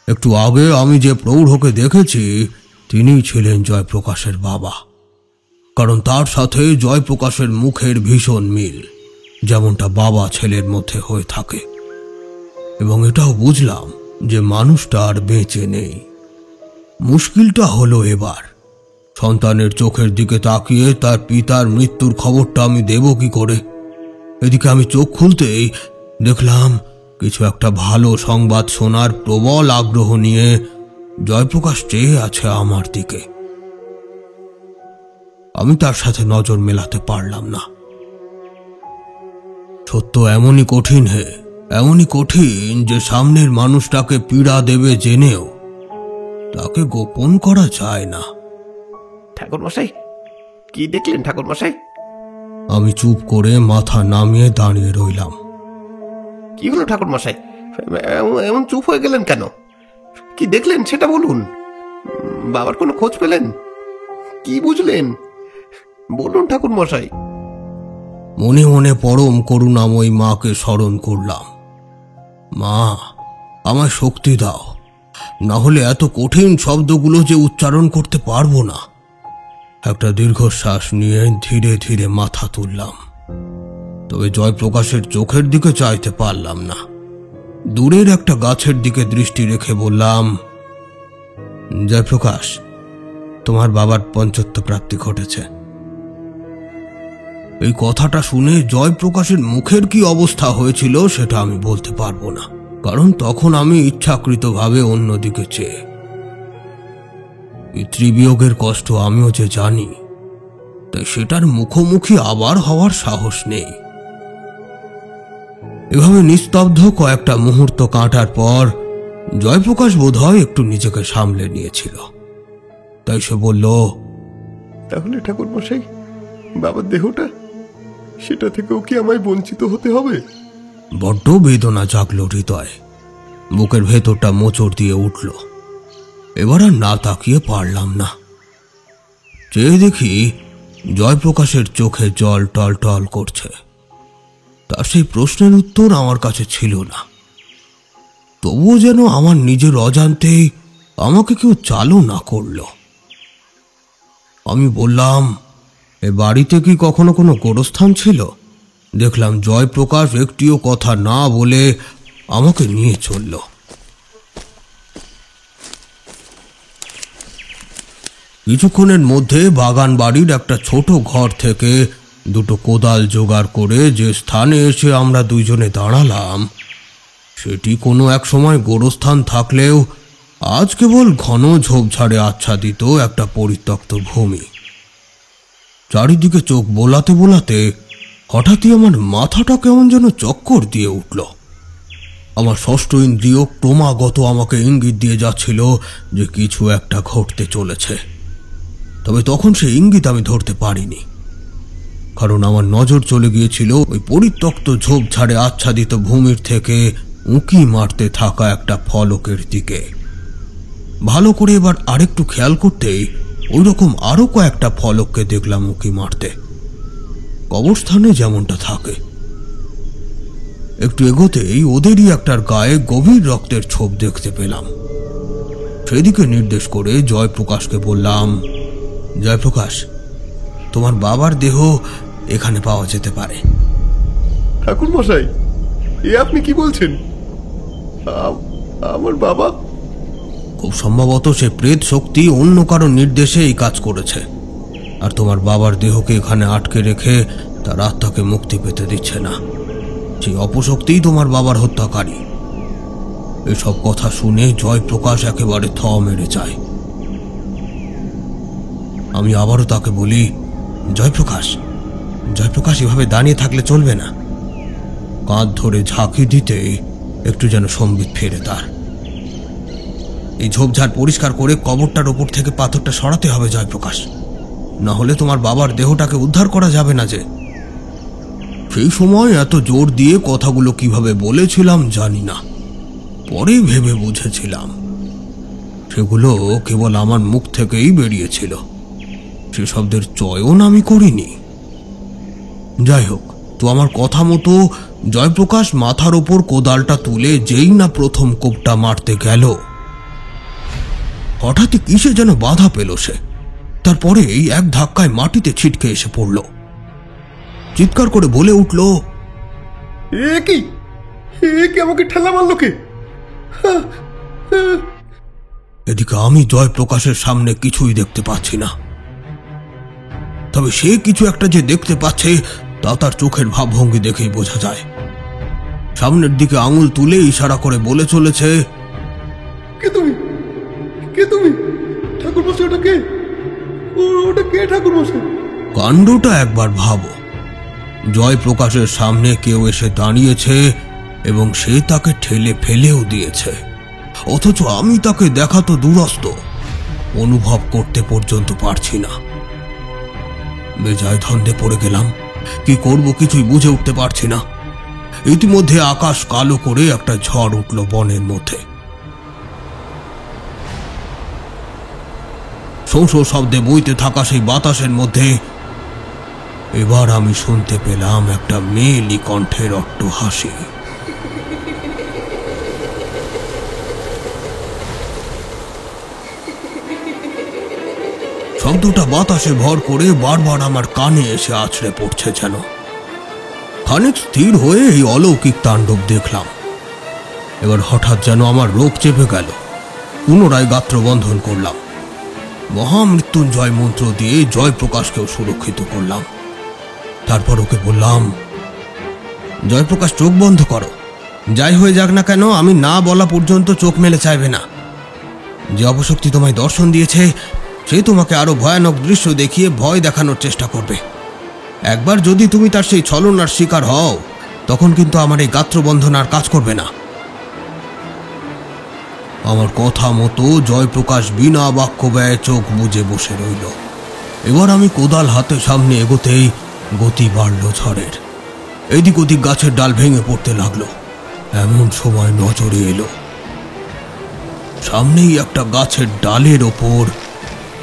একটু আগে আমি যে প্রৌঢ়কে দেখেছি তিনিই ছিলেন জয়প্রকাশের বাবা। কারণ তার সাথে জয়প্রকাশের মুখের ভীষণ মিল, যেমনটা বাবা ছেলের মধ্যে হয়ে থাকে। এবং এটাও বুঝলাম যে মানুষটা আর বেঁচে নেই। মুশকিলটা হলো এবার সন্তানের চোখের দিকে তাকিয়ে তার পিতার মৃত্যুর খবরটা আমি দেব কি করে। এদিকে আমি চোখ খুলতেই দেখলাম কিছু একটা ভালো সংবাদ শোনার প্রবল আগ্রহ নিয়ে জয়প্রকাশ চেয়ে আছে আমার দিকে। আমি তার সাথে নজর মেলাতে পারলাম না। সত্য এমনই কঠিন এমনই কঠিন যে সামনের মানুষটাকে পীড়া দেবে জেনেও তাকে গোপন করা যায় না। ঠাকুর মশাই, কি দেখলেন ঠাকুর মশাই? আমি চুপ করে মাথা নামিয়ে দাঁড়িয়ে রইলাম। কি হলো ঠাকুর মশাই, এমন চুপ হয়ে গেলেন কেন? কি দেখলেন সেটা বলুন। বাবার কোনো খোঁজ পেলেন? কি বুঝলেন বলুন ঠাকুর মশাই। মনে মনে পরম করুণাময়ী মাকে স্মরণ করলাম। মা, আমায় শক্তি দাও, না হলে এত কঠিন শব্দগুলো যে উচ্চারণ করতে পারবো না। একটা দীর্ঘশ্বাস নিয়ে ধীরে ধীরে মাথা তুললাম। তবে জয়প্রকাশের চোখের দিকে চাইতে পারলাম না। দূরের একটা গাছের দিকে দৃষ্টি রেখে বললাম, জয়প্রকাশ, তোমার বাবার পঞ্চত্ব প্রাপ্তি ঘটেছে। এই কথাটা শুনে জয়প্রকাশের মুখের কি অবস্থা হয়েছিল সেটা আমি বলতে পারবো না, কারণ তখন আমি ইচ্ছাকৃতভাবে অন্যদিকে চেয়ে। পিতৃবিয়োগের কষ্ট আমিও যে জানি, তাই সেটার মুখোমুখি আবার হওয়ার সাহস নেই। এভাবে নিস্তব্ধ কয়েকটা মুহূর্ত কাটার পর জয়প্রকাশ বোধহয় একটু নিজেকে সামলে নিয়েছিল। তাই সে বলল, তাহলে ঠাকুর মশাই, বাবার দেহটা, সেটা থেকেও কি আমায় বঞ্চিত হতে হবে? বড্ড বেদনা জাগলো হৃদয়ে, বুকের ভেতরটা মোচড় দিয়ে উঠল। এবার আর না তাকিয়ে পারলাম না। চেয়ে দেখি জয়প্রকাশের চোখে জল টল টল করছে। তার সেই প্রশ্নের উত্তর আমার কাছে ছিল না। তবুও যেন আমার নিজের অজান্তেই আমাকে কেউ চালনা করল। আমি বললাম, এ বাড়িতে কি কখনো কোনো গোরস্থান ছিল? দেখলাম জয়প্রকাশ একটিও কথা না বলে আমাকে নিয়ে চলল। কিছুক্ষণের মধ্যে বাগান বাড়ির একটা ছোট ঘর থেকে দুটো কোদাল জোগাড় করে যে স্থানে এসে আমরা দুইজনে দাঁড়ালাম, সেটি কোনো এক সময় গোরস্থান থাকলেও আজ কেবল ঘন ঝোপঝাড়ে আচ্ছাদিত একটা পরিত্যক্ত ভূমি। চারিদিকে চোখ বোলাতে বোলাতে হঠাৎই আমার মাথাটা কেমন যেন চক্কর দিয়ে উঠল। আমার ষষ্ঠ ইন্দ্রিয় ক্রমাগত আমাকে ইঙ্গিত দিয়ে যাচ্ছিল যে কিছু একটা ঘটতে চলেছে। তবে তখন সেই ইঙ্গিত আমি ধরতে পারিনি, কারণ আমার নজর চলে গিয়েছিল ওই পরিত্যক্ত ঝোপঝাড়ে আচ্ছাদিত ভূমির থেকে উঁকি মারতে থাকা একটা ফলকের দিকে। ভালো করে এবার আরেকটু খেয়াল করতেই ওই রকম আরো কয়েকটা ফলককে দেখলাম উঁকি মারতে, কবরস্থানে যেমনটা থাকে। একটু এগোতেই ওদেরই একটার গায়ে গভীর রক্তের ছোপ দেখতে পেলাম। সেদিকে নির্দেশ করে জয়প্রকাশকে বললাম, জয়প্রকাশ, তোমার বাবার দেহ এখানে পাওয়া যেতে পারে। ঠাকুর মশাই, এ আপনি কি বলছেন? আমার বাবা? খুব সম্ভবত সে প্রেত শক্তি অন্য কারো নির্দেশে এই কাজ করেছে, আর তোমার বাবার দেহকে এখানে আটকে রেখে তার আত্মাকে মুক্তি পেতে দিচ্ছে না। সেই অপশক্তিই তোমার বাবার হত্যাকারী। এসব কথা শুনে জয়প্রকাশ একেবারে থ মেরে যায়। আমি আবারও তাকে বলি, জয়প্রকাশ, জয়প্রকাশ, এভাবে দাঁড়িয়ে থাকলে চলবে না। কাঁধ ধরে ঝাঁকি দিতে একটু যেন সম্বিত ফেরে তার। এই ঝোপঝাড় পরিষ্কার করে কবরটার ওপর থেকে পাথরটা সরাতে হবে জয়প্রকাশ, না হলে তোমার বাবার দেহটাকে উদ্ধার করা যাবে না। যে সেই সময় এত জোর দিয়ে কথাগুলো কিভাবে বলেছিলাম জানি না, পরে ভেবে বুঝেছিলাম সেগুলো কেবল আমার মুখ থেকেই বেরিয়েছিল। সে শব্দের চয়ন আমি করিনি। যাই হোক, তো আমার কথা মতো জয়প্রকাশ মাথার ওপর কোদালটা তুলে যেই না প্রথম কোপটা মারতে গেল, হঠাৎই কিসে যেন বাধা পেল সে। তারপরে এই এক ধাক্কায় মাটিতে ছিটকে এসে পড়ল। চিৎকার করে বলে উঠল, এ কি আমাকে ঠেলা মারলো কে? এদিকে আমি জয়প্রকাশের সামনে কিছুই দেখতে পাচ্ছি না, তবে সে কিছু একটা যে দেখতে পাচ্ছে তা তার চোখের ভাবভঙ্গি দেখেই বোঝা যায়। সামনের দিকে আঙুল তুলে ইশারা করে বলে চলেছে, কে তুমি? ঠাকুর মশাই, ওটা কে? ওটা কে ঠাকুর মশাই? কাণ্ডটা একবার ভাবো। জয়প্রকাশের সামনে কেউ এসে দাঁড়িয়েছে এবং সে তাকে ঠেলে ফেলেও দিয়েছে, অথচ আমি তাকে দেখা তো দূরস্থ, অনুভব করতে পর্যন্ত পারছি না। বেজায় ধন্দে পড়ে গেলাম। কি করব কিছুই বুঝে উঠতে পারছি না। ইতিমধ্যে আকাশ কালো করে একটা ঝড় উঠল বনের মধ্যে। শোঁ শোঁ শব্দে বইতে থাকা সেই বাতাসের মধ্যে এবার আমি শুনতে পেলাম একটা মেয়েলি কণ্ঠের অট্ট হাসি। শব্দটা বাতাসে ভর করে বারবার আমার কানে এসে আছড়ে পড়ছে যেন। খানিক স্থির হয়ে এই অলৌকিক তাণ্ডব দেখলাম। এবার হঠাৎ যেন আমার রোগ চেপে গেল। পুনরায় গাত্র বন্ধন করলাম। মহামৃত্যুঞ্জয় মন্ত্র দিয়ে জয়প্রকাশকেও সুরক্ষিত করলাম। তারপর ওকে বললাম, জয়প্রকাশ, চোখ বন্ধ করো। যাই হয়ে যাক না কেন, আমি না বলা পর্যন্ত চোখ মেলে চাইবে না। যে অপশক্তি তোমায় দর্শন দিয়েছে সে তোমাকে আরো ভয়ানক দৃশ্য দেখিয়ে ভয় দেখানোর চেষ্টা করবে। একবার যদি তুমি তার সেই ছলনার শিকার হও, তখন কিন্তু আমার এই গাত্রবন্ধন আর কাজ করবে না। আমার কথা মতো জয়প্রকাশ বিনা বাক্য ব্যয়ে চোখ বুজে বসে রইল। এবার আমি কোদাল হাতে সামনে এগোতেই গতি বাড়ল ঝড়ের। এদিক ওদিক গাছের ডাল ভেঙে পড়তে লাগলো। এমন সময় নজরে এলো সামনেই একটা গাছের ডালের ওপর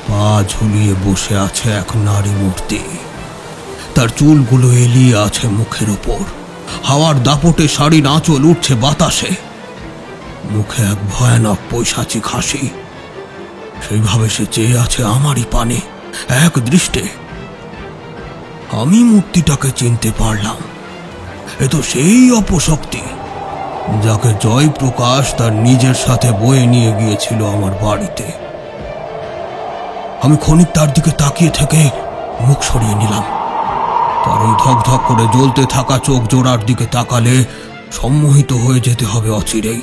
পা ঝুলিয়ে বসে আছে এক নারী মূর্তি। তার চুলগুলো এলিয়ে আছে মুখের ওপর। হাওয়ার দাপটে শাড়ির আঁচল উঠছে বাতাসে। মুখে এক ভয়ানক পৈশাচিক হাসি। সেইভাবে সে চেয়ে আছে আমারই পানে এক দৃষ্টে। আমি মূর্তিটাকে চিনতে পারলাম। এ তো সেই অপশক্তি যাকে জয়প্রকাশ তার নিজের সাথে বয়ে নিয়ে গিয়েছিল আমার বাড়িতে। আমি ক্ষণিক তার দিকে তাকিয়ে থেকে মুখ সরিয়ে নিলাম। তার ওই ধকধক করে জ্বলতে থাকা চোখ জোড়ার দিকে তাকালে সম্মোহিত হয়ে যেতে হবে অচিরেই।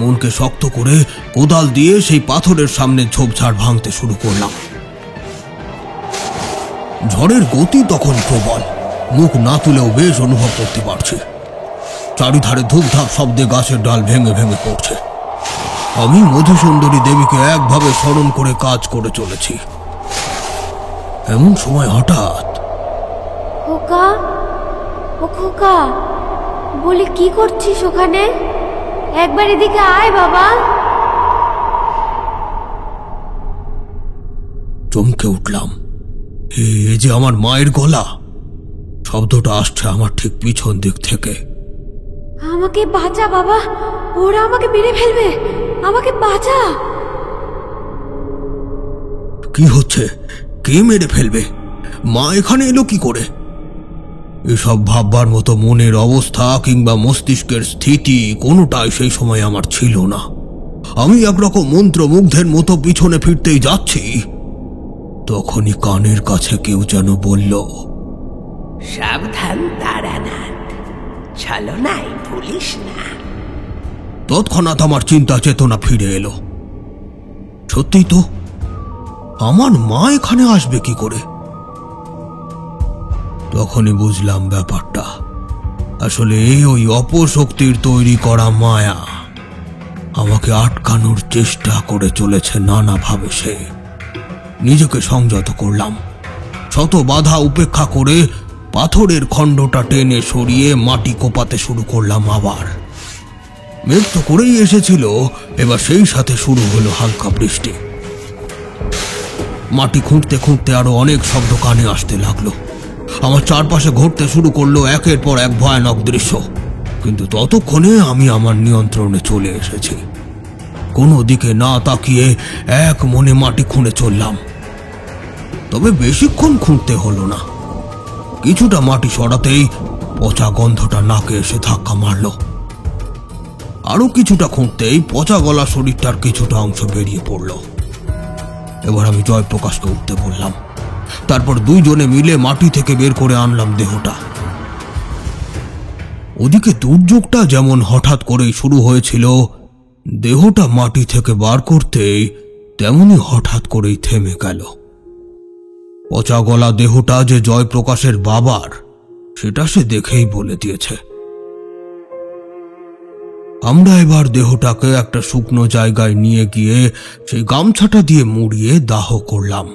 মনকে শক্ত করে কোদাল দিয়ে সেই পাথরের সামনে ঝোপঝাড় ভাঙতে শুরু করলাম। ঝড়ের গতি তখন প্রবল। মুখ না তুলেও বেশ অনুভব করতে পারছি। চারিধারে ধূপধাপ শব্দে গাছের ডাল ভেঙে ভেঙে পড়ছে। আমি মধুসুন্দরী দেবীকে একভাবে স্মরণ করে কাজ করে চলেছি। এমন সময় হঠাৎ, খোকা, ও খোকা, বলি কি করছিস ওখানে? একবার এদিকে আয় বাবা। চমকে উঠলাম। এ যে আমার মায়ের গলা। শব্দটা আসছে আমার ঠিক পিছন দিক থেকে। আমাকে বাঁচা বাবা, ওরা আমাকে মেরে ফেলবে, আমাকে বাঁচা। কি হচ্ছে? কে মেরে ফেলবে? মা এখানে এলো কি করে? এসব ভাববার মতো মনের অবস্থা কিংবা মস্তিষ্কের স্থিতি কোনোটাই সেই সময় আমার ছিল না। আমি একরকম মন্ত্রমুগ্ধের মতো পিছনে ফিরতেই যাচ্ছি, তখনই কানের কাছে কেউ যেন বলল, সাবধান তারানাথ, ছলনায় ভুলিস না। তৎক্ষণাৎ আমার চিন্তা চেতনা ফিরে এলো। সত্যিই তো, আমার মা এখানে আসবে কি করে? তখনই বুঝলাম ব্যাপারটা। আসলে ওই অপশক্তির তৈরি করা মায়া আমাকে আটকানোর চেষ্টা করে চলেছে নানাভাবে। সে নিজেকে সংযত করলাম। শত বাধা উপেক্ষা করে পাথরের খণ্ডটা টেনে সরিয়ে মাটি কোপাতে শুরু করলাম আবার। মেঘ তো করেই এসেছিল, এবার সেই সাথে শুরু হলো হালকা বৃষ্টি। মাটি খুঁড়তে খুঁড়তে আরো অনেক শব্দ কানে আসতে লাগলো। আমার চারপাশে ঘটতে শুরু করলো একের পর এক ভয়ানক দৃশ্য। কিন্তু ততক্ষণে আমি আমার নিয়ন্ত্রণে চলে এসেছি। কোনো দিকে না তাকিয়ে এক মনে মাটি খুঁড়ে চললাম। তবে বেশিক্ষণ খুঁড়তে হলো না। কিছুটা মাটি সরাতেই পচা গন্ধটা নাকে এসে ধাক্কা মারল। আরো কিছুটা খুঁড়তেই পচা গলা শরীরটার কিছুটা অংশ বেরিয়ে পড়ল। এবার আমি জয়প্রকাশকে উঠতে বললাম। তারপর দুইজনে মিলে মাটি থেকে বের করে আনলাম দেহটা। ওদিকে দুর্যোগটা যেমন হঠাৎ করেই শুরু হয়েছিল, দেহটা মাটি থেকে বার করতেই তেমনি হঠাৎ করেই থেমে গেল। পচা গলা দেহটা যে জয়প্রকাশের বাবার, সেটা সে দেখেই বলে দিয়েছে। আমরা এবার দেহটাকে একটা শুকনো জায়গায় নিয়ে গিয়ে সেই গামছাটা দিয়ে মুড়িয়ে দাহ করলাম।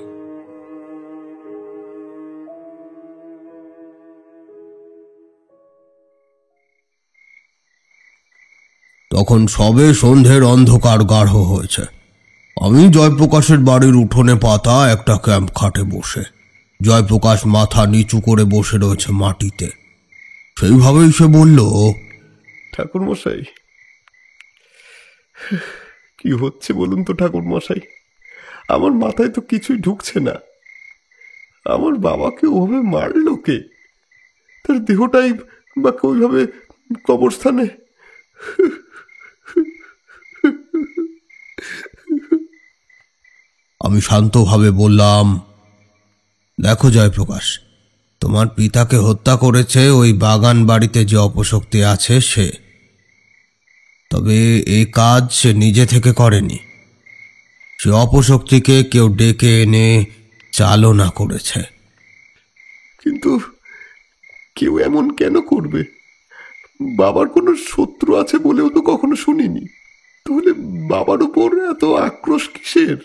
তখন সবে সন্ধ্যের অন্ধকার গাঢ় হয়েছে। আমি জয়প্রকাশের বাড়ির উঠোনে পাতা একটা ক্যাম্প খাটে বসে। জয়প্রকাশ মাথা নিচু করে বসে রয়েছে মাটিতে। সেইভাবেই সে বলল, ঠাকুর মশাই, কি হচ্ছে বলুন তো ঠাকুর মশাই? আমার মাথায় তো কিছুই ঢুকছে না। আমার বাবাকে ওভাবে মারলো কে? তার দেহটাই বা ওইভাবে কবরস্থানে। আমি শান্তভাবে বললাম, দেখো জয়প্রকাশ, তোমার পিতাকে হত্যা করেছে ওই বাগান বাড়িতে যে অপশক্তি আছে সে। তবে এই কাজ সে নিজে থেকে করেনি। সে অপশক্তিকে কেউ ডেকে এনে চালনা করেছে। কিন্তু কেউ এমন কেন করবে? বাবার কোনো শত্রু আছে বলেও তো কখনো শুনিনি। তাহলে বাবার উপর এত আক্রোশ কিসের?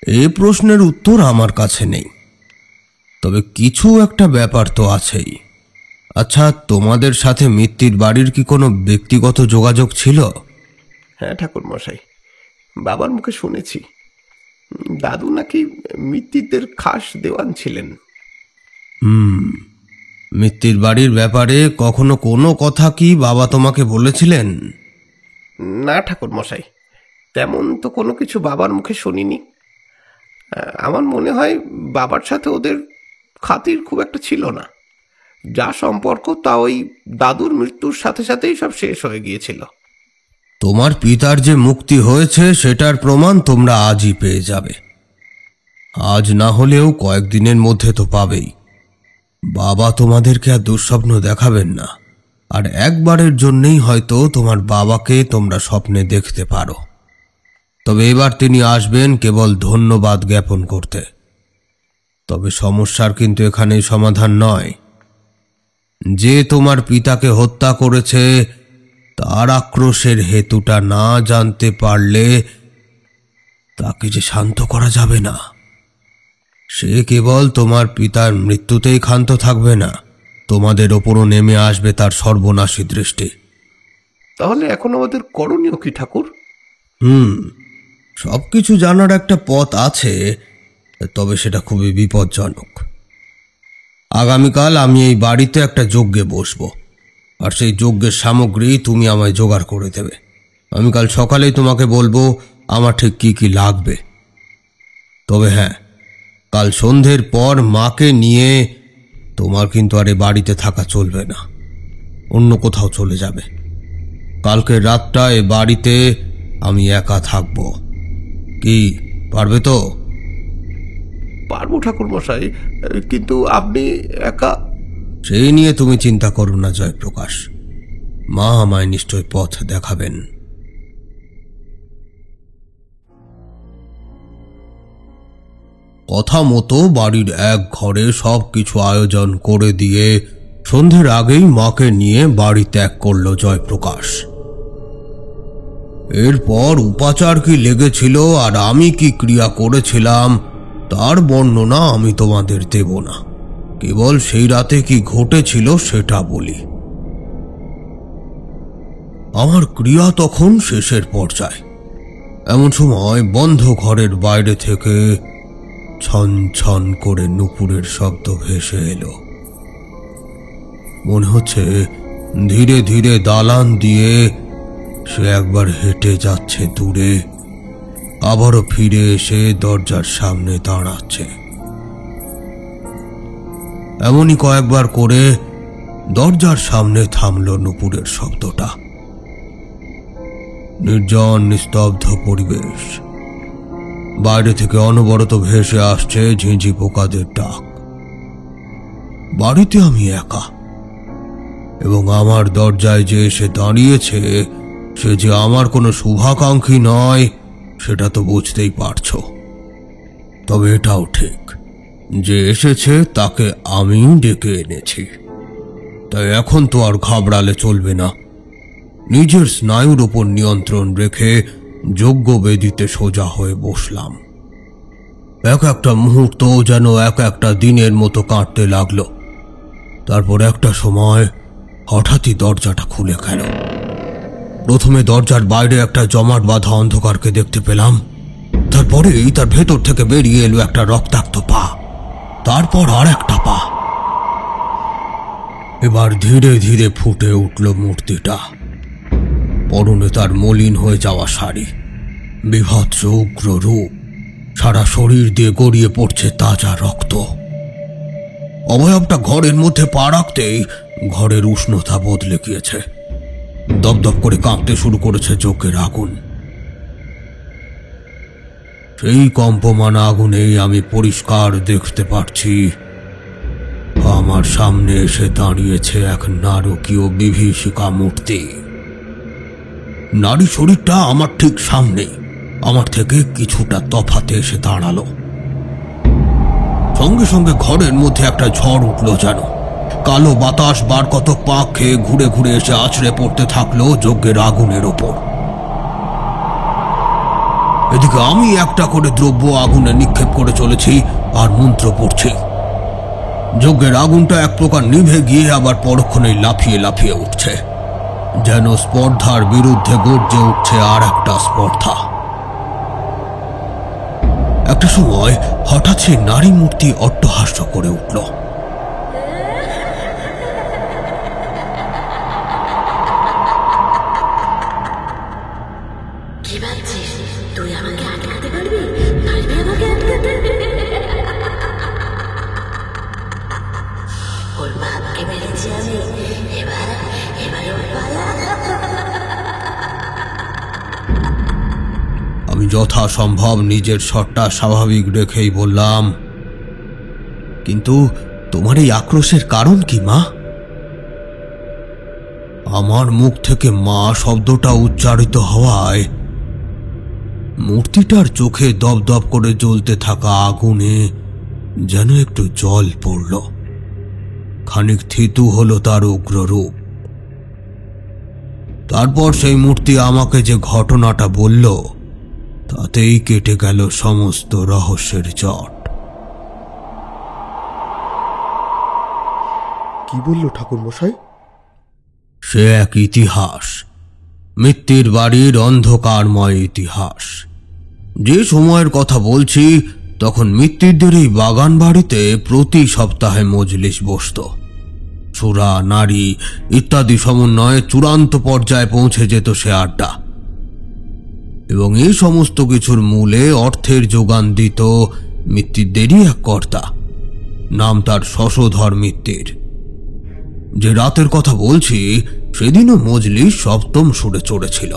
এই প্রশ্নের উত্তর আমার কাছে নেই, তবে কিছু একটা ব্যাপার তো আছেই। আচ্ছা, তোমাদের সাথে মিত্তির বাড়ির কি কোনো ব্যক্তিগত যোগাযোগ ছিল? হ্যাঁ ঠাকুর মশাই, বাবার মুখে শুনেছি দাদু নাকি মিত্তিরদের খাস দেওয়ান ছিলেন। মিত্তির বাড়ির ব্যাপারে কখনো কোনো কথা কি বাবা তোমাকে বলেছিলেন? না ঠাকুর মশাই, তেমন তো কোনো কিছু বাবার মুখে শুনিনি। আমার মনে হয় বাবার সাথে ওদের খাতির খুব একটা ছিল না। যা সম্পর্ক তা ওই দাদুর মৃত্যুর সাথে সাথেই সব শেষ হয়ে গিয়েছিল। তোমার পিতার যে মুক্তি হয়েছে সেটার প্রমাণ তোমরা আজই পেয়ে যাবে। আজ না হলেও কয়েকদিনের মধ্যে তো পাবেই। বাবা তোমাদেরকে আর দুঃস্বপ্ন দেখাবেন না, আর একবারের জন্যই হয়তো তোমার বাবাকে তোমরা স্বপ্নে দেখতে পারো। তবে এবার তিনি আসবেন কেবল ধন্যবাদ জ্ঞাপন করতে। তবে সমস্যার কিন্তু এখানেই সমাধান নয়। যে তোমার পিতাকে হত্যা করেছে তার আক্রোশের হেতুটা না জানতে পারলে তাকে যে শান্ত করা যাবে না। সে কেবল তোমার পিতার মৃত্যুতেই ক্ষান্ত থাকবে না, তোমাদের ওপরও নেমে আসবে তার সর্বনাশী দৃষ্টি। তাহলে এখন আমাদের করণীয় কি ঠাকুর? সবকিছু জানার একটা পথ আছে, তবে সেটা খুবই বিপজ্জনক। আগামীকাল আমি এই বাড়িতে একটা যজ্ঞে বসবো, আর সেই যজ্ঞের সামগ্রী তুমি আমায় জোগাড় করে দেবে। আমি কাল সকালেই তোমাকে বলবো আমার ঠিক কি কি লাগবে। তবে হ্যাঁ, কাল সন্ধ্যের পর মাকে নিয়ে তোমার কিন্তু আর এই বাড়িতে থাকা চলবে না, অন্য কোথাও চলে যাবে। কালকে রাতটা এ বাড়িতে আমি একা থাকবো। কি পারবে তো? পারবো ঠাকুর মশাই, কিন্তু আপনি একা। সেই নিয়ে তুমি চিন্তা করো না জয়প্রকাশ, মা আমায় নিশ্চয় পথ দেখাবেন। কথা মতো বাড়ির এক ঘরে সবকিছু আয়োজন করে দিয়ে সন্ধ্যের আগেই মাকে নিয়ে বাড়ি ত্যাগ করল জয়প্রকাশ। এরপর উপাচার কি লেগেছিল আর আমি কি ক্রিয়া করেছিলাম তার বর্ণনা আমি তোমাদের দেব না, কেবল সেই রাতে কি ঘটেছিল সেটা বলি। আমার ক্রিয়া তখন শেষের পর্যায়ে। এমন সময় বন্ধ ঘরের বাইরে থেকে ছন ছন করে নুপুরের শব্দ ভেসে এলো। মনে হচ্ছে ধীরে ধীরে দালান দিয়ে সে একবার হেঁটে যাচ্ছে দূরে, আবারও ফিরে এসে দরজার সামনে দাঁড়াচ্ছে। এমনই কয়েকবার করে দরজার সামনে থামল নুপুরের শব্দটা। নির্জন নিস্তব্ধ পরিবেশ, বাইরে থেকে অনবরত ভেসে আসছে ঝিঁঝি পোকাদের ডাক। বাড়িতে আমি একা, এবং আমার দরজায় যে এসে দাঁড়িয়েছে সে যে আমার কোনো শুভাকাঙ্ক্ষী নয় সেটা তো বুঝতেই পারছ। তবে এটাও ঠিক, যে এসেছে তাকে আমি ডেকে এনেছি, তাই এখন তো আর ঘাবড়ালে চলবে না। নিজের স্নায়ুর উপর নিয়ন্ত্রণ রেখে যজ্ঞ বেদিতে সোজা হয়ে বসলাম। এক একটা মুহূর্ত যেন এক একটা দিনের মতো কাটতে লাগলো। তারপর একটা সময় হঠাৎই দরজাটা খুলে গেল। প্রথমে দরজার বাইরে একটা জমাট বাঁধা অন্ধকারকে দেখতে পেলাম, তারপরেই তার ভেতর থেকে বেরিয়ে এলো একটা রক্তাক্ত পা, তারপর আর একটা পা। এবার ধীরে ধীরে ফুটে উঠল মূর্তিটা। পরনে তার মলিন হয়ে যাওয়া শাড়ি, বিভৎস উগ্র রূপ, সারা শরীর দিয়ে গড়িয়ে পড়ছে তাজা রক্ত। অবয়বটা ঘরের মধ্যে পা রাখতেই ঘরের উষ্ণতা বদলে গিয়েছে। দপদপ করে কাঁপতে শুরু করেছে যজ্ঞের আগুন। সেই কম্পমান আগুনেই আমি পরিষ্কার দেখতে পাচ্ছি আমার সামনে এসে দাঁড়িয়েছে এক নারকীয় বিভীষিকা মূর্তি। নারী শরীরটা আমার ঠিক সামনে, আমার থেকে কিছুটা তফাতে এসে দাঁড়ালো। সঙ্গে সঙ্গে ঘরের মধ্যে একটা ঝড় উঠল যেন। কালো বাতাস বার কত পাক খেয়ে ঘুরে ঘুরে এসে আছড়ে পড়তে থাকলো যজ্ঞের আগুনের ওপর। এদিকে আমি একটা করে দ্রব্য আগুনে নিক্ষেপ করে চলেছি আর মন্ত্র পড়ছি। যজ্ঞের আগুনটা এক প্রকার নিভে গিয়ে আবার পরক্ষণেই লাফিয়ে লাফিয়ে উঠছে, যেন স্পর্ধার বিরুদ্ধে গর্জে উঠছে আর একটা স্পর্ধা। একটা সময় হঠাৎ সেই নারী মূর্তি অট্টহাস্য করে উঠল। কি ভাবছিস তুই আমাকে আটকাতে পারবি? পারবি আমাকে আটকাতে? ওর বাপকে মেরেছি আমি, এবারে ওর পালা। আমি যথাসম্ভব নিজের স্বরটা স্বাভাবিক রেখেই বললাম, কিন্তু তোমার এই আক্রোশের কারণ কি মা? আমার মুখ থেকে মা শব্দটা উচ্চারিত হওয়ায় মূর্তিটার চোখে দপদপ করে জ্বলতে থাকা আগুনে যেন একটু জল পড়ল। খানিক থিতু হলো তার উগ্র রূপ। তারপর সেই মূর্তি আমাকে যে ঘটনাটা বলল তাতেই কেটে গেল সমস্ত রহস্যের জট। কি বলল ঠাকুর মশাই? সে এক ইতিহাস, মৃত্যুর বাড়ির অন্ধকারময় ইতিহাস। যে সময়ের কথা বলছি তখন মৃত্যুদের এই বাগান বাড়িতে প্রতি সপ্তাহে মজলিস বসত। সুরা, নারী ইত্যাদি সমন্বয়ে চূড়ান্ত পর্যায়ে পৌঁছে যেত সে আড্ডা। এবং এই সমস্ত কিছুর মূলে অর্থের যোগান দিত মৃত্যুদেরই এক কর্তা, নাম তার শশধর মিত্তির। যে রাতের কথা বলছি সেদিনও মজলিস সপ্তম সুরে চড়েছিল।